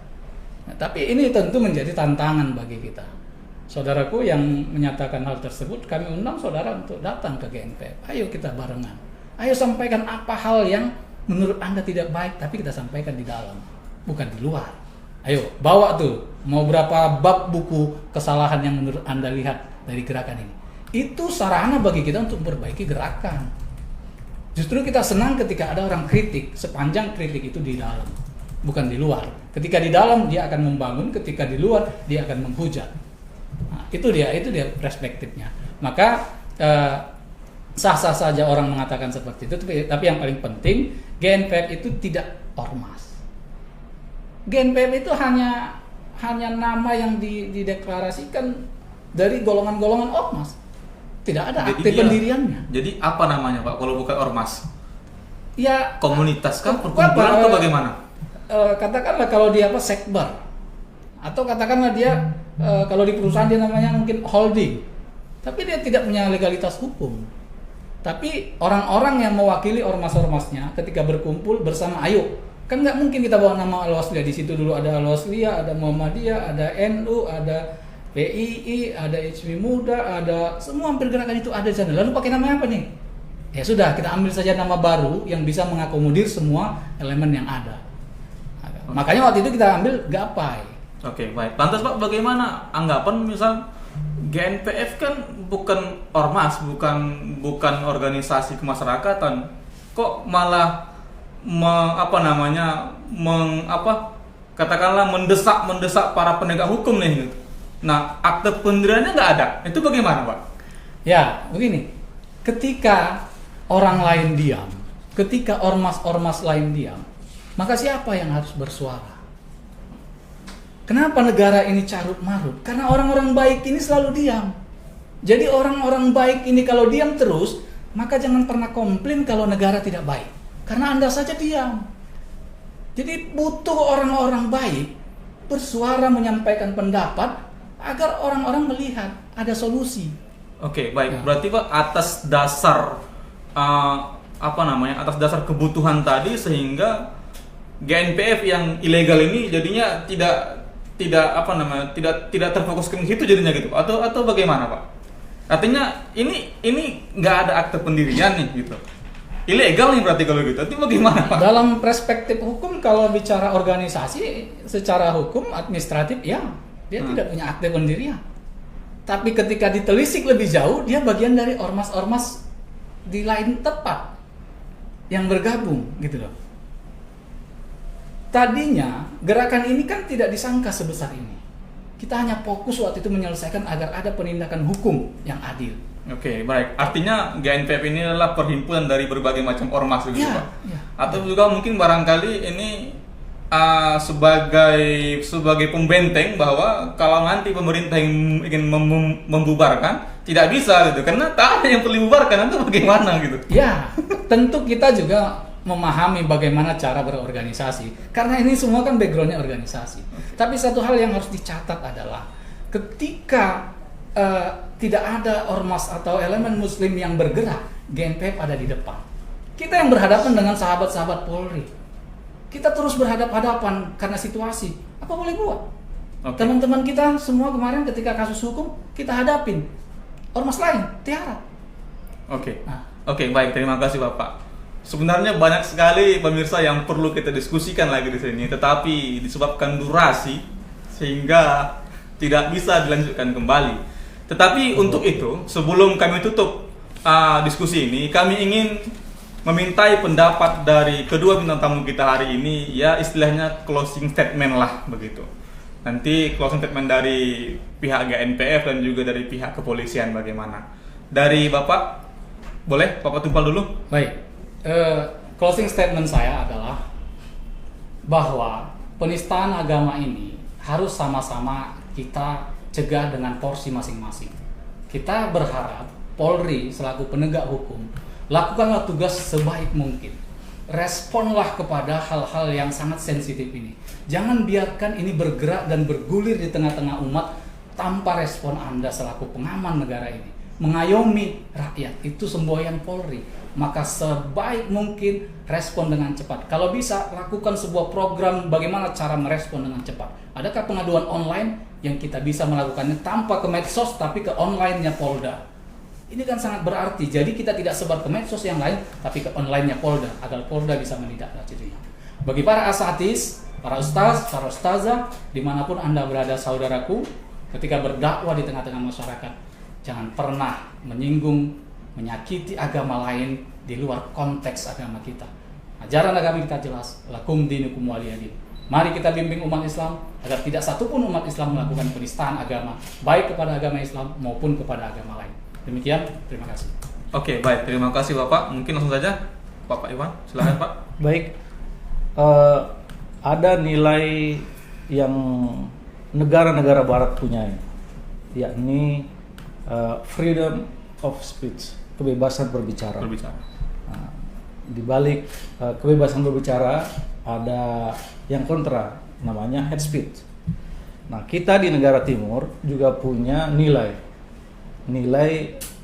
Nah, tapi ini tentu menjadi tantangan bagi kita. Saudaraku yang menyatakan hal tersebut, kami undang saudara untuk datang ke GNPF. Ayo kita barengan. Ayo sampaikan apa hal yang menurut Anda tidak baik, tapi kita sampaikan di dalam, bukan di luar. Ayo, bawa tuh, mau berapa bab buku kesalahan yang menurut Anda lihat dari gerakan ini. Itu sarana bagi kita untuk memperbaiki gerakan. Justru kita senang ketika ada orang kritik, sepanjang kritik itu di dalam, bukan di luar. Ketika di dalam dia akan membangun, ketika di luar dia akan menghujat. Nah, itu dia perspektifnya. Maka sah-sah saja orang mengatakan seperti itu, tapi yang paling penting GNPF itu tidak ormas. GNPF itu hanya nama yang dideklarasikan dari golongan-golongan ormas. Tidak ada akte pendiriannya. Jadi apa namanya, Pak, kalau bukan ormas? Ya komunitas kah, perkumpulan atau bagaimana? Katakanlah kalau dia sekber, atau katakanlah dia kalau di perusahaan dia namanya mungkin holding, tapi dia tidak punya legalitas hukum. Tapi orang-orang yang mewakili ormas-ormasnya ketika berkumpul bersama, ayo, kan nggak mungkin kita bawa nama Al-Wasliyah. Di situ dulu ada Al-Wasliyah, ada Muhammadiyah, ada NU, ada PII, ada HMI Muda, ada semua hampir gerakan itu ada di sana. Lalu pakai nama apa nih? Ya sudah, kita ambil saja nama baru yang bisa mengakomodir semua elemen yang ada. Makanya waktu itu kita ambil GAPAI. Oke, baik. Lantas Pak, bagaimana anggapan misal GNPF kan bukan ormas, bukan organisasi kemasyarakatan, kok malah katakanlah mendesak para penegak hukum nih gitu. Nah, akte pendiriannya nggak ada. Itu bagaimana, Pak? Ya, begini. Ketika orang lain diam, ketika ormas-ormas lain diam, maka siapa yang harus bersuara? Kenapa negara ini carut marut? Karena orang-orang baik ini selalu diam. Jadi orang-orang baik ini kalau diam terus, maka jangan pernah komplain kalau negara tidak baik. Karena Anda saja diam. Jadi butuh orang-orang baik bersuara, menyampaikan pendapat agar orang-orang melihat ada solusi. Oke, baik. Ya. Berarti Pak, atas dasar atas dasar kebutuhan tadi sehingga GNPF yang ilegal ini jadinya tidak terfokuskan ke situ jadinya gitu, atau bagaimana Pak? Artinya ini nggak ada akte pendirian nih gitu, ilegal nih berarti kalau gitu. Itu bagaimana Pak? Dalam perspektif hukum, kalau bicara organisasi secara hukum administratif, ya dia tidak punya akte pendirian. Tapi ketika ditelisik lebih jauh, dia bagian dari ormas-ormas di lain tempat yang bergabung gitu loh. Tadinya gerakan ini kan tidak disangka sebesar ini. Kita hanya fokus waktu itu menyelesaikan agar ada penindakan hukum yang adil. Oke, baik. Artinya GNPF ini adalah perhimpunan dari berbagai macam ormas begitu, Ya, Pak. ya. Atau juga mungkin barangkali ini sebagai pembenteng bahwa kalau nanti pemerintah ingin membubarkan tidak bisa gitu, karena tak ada yang perlu dibubarkan. Itu bagaimana gitu? Ya, tentu kita juga memahami bagaimana cara berorganisasi, karena ini semua kan backgroundnya organisasi. Tapi satu hal yang harus dicatat adalah ketika tidak ada ormas atau elemen muslim yang bergerak, GNPF ada di depan. Kita yang berhadapan dengan sahabat-sahabat Polri, kita terus berhadap-hadapan karena situasi. Apa boleh buat? Oke. Teman-teman kita semua kemarin ketika kasus hukum kita hadapin, ormas lain tiara. Oke. Nah. Oke, baik. Terima kasih Bapak. Sebenarnya banyak sekali pemirsa yang perlu kita diskusikan lagi di sini, tetapi disebabkan durasi sehingga tidak bisa dilanjutkan kembali. Tetapi untuk itu, sebelum kami tutup diskusi ini, kami ingin memintai pendapat dari kedua bintang tamu kita hari ini, ya istilahnya closing statement lah begitu. Nanti closing statement dari pihak GNPF dan juga dari pihak kepolisian bagaimana. Dari Bapak, boleh Bapak tumpal dulu? Baik, closing statement saya adalah bahwa penistaan agama ini harus sama-sama kita cegah dengan porsi masing-masing. Kita berharap Polri selaku penegak hukum lakukanlah tugas sebaik mungkin. Responlah kepada hal-hal yang sangat sensitif ini. Jangan biarkan ini bergerak dan bergulir di tengah-tengah umat tanpa respon Anda selaku pengaman negara ini. Mengayomi rakyat itu semboyan Polri. Maka sebaik mungkin respon dengan cepat. Kalau bisa lakukan sebuah program bagaimana cara merespon dengan cepat. Adakah pengaduan online yang kita bisa melakukannya tanpa ke medsos tapi ke online-nya Polda? Ini kan sangat berarti. Jadi kita tidak sebar ke medsos yang lain tapi ke online-nya Polda agar Polda bisa menindaklanjutinya. Bagi para asatis, para ustaz, para ustazah, dimanapun Anda berada saudaraku, ketika berdakwah di tengah-tengah masyarakat, jangan pernah menyinggung, menyakiti agama lain di luar konteks agama kita. Ajaran agama kita jelas, lakum dinukum waliyadin. Mari kita bimbing umat Islam agar tidak satupun umat Islam melakukan penistaan agama, baik kepada agama Islam maupun kepada agama lain. Demikian, terima kasih. Oke, baik. Terima kasih Bapak. Mungkin langsung saja Bapak Iwan, silakan Pak. Baik, ada nilai yang negara-negara Barat punya, yakni freedom of speech, kebebasan berbicara. Berbicara. Nah, Di balik kebebasan berbicara ada yang kontra, namanya hate speech. Nah, kita di negara timur juga punya nilai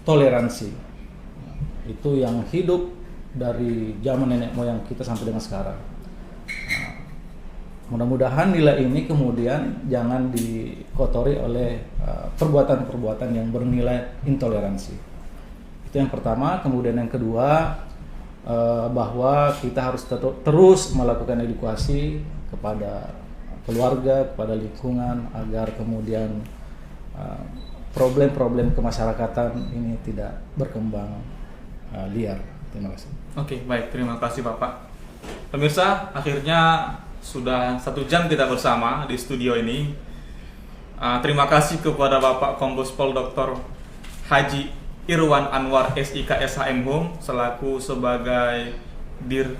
toleransi. Itu yang hidup dari zaman nenek moyang kita sampai dengan sekarang. Nah, mudah-mudahan nilai ini kemudian jangan dikotori oleh perbuatan-perbuatan yang bernilai intoleransi. Itu yang pertama. Kemudian yang kedua, bahwa kita harus terus melakukan edukasi kepada keluarga, kepada lingkungan, agar kemudian problem-problem kemasyarakatan ini tidak berkembang liar. Terima kasih. Oke, baik, terima kasih Bapak. Pemirsa, akhirnya sudah 1 jam kita bersama di studio ini. Terima kasih kepada Bapak Kombes Pol Dr. Haji Irwan Anwar SIK SHM Hum selaku sebagai Dir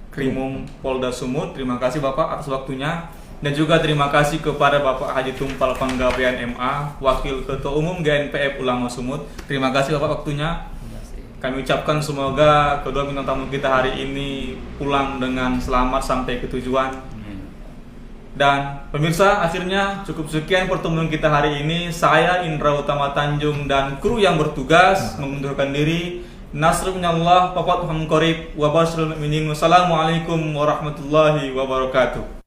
Krimum Polda Sumut. Terima kasih Bapak atas waktunya, dan juga terima kasih kepada Bapak Haji Tumpal Panggabean MA, Wakil Ketua Umum GNPF Ulama Sumut. Terima kasih Bapak waktunya. Kami ucapkan semoga kedua bintang tamu kita hari ini pulang dengan selamat sampai ke tujuan. Dan pemirsa, akhirnya cukup sekian pertemuan kita hari ini. Saya Indra Utama Tanjung dan kru yang bertugas mengundurkan diri. Nasrul minallah, wa fathuhum qarib, wa basyiril mu'minin. Wassalamualaikum warahmatullahi wabarakatuh.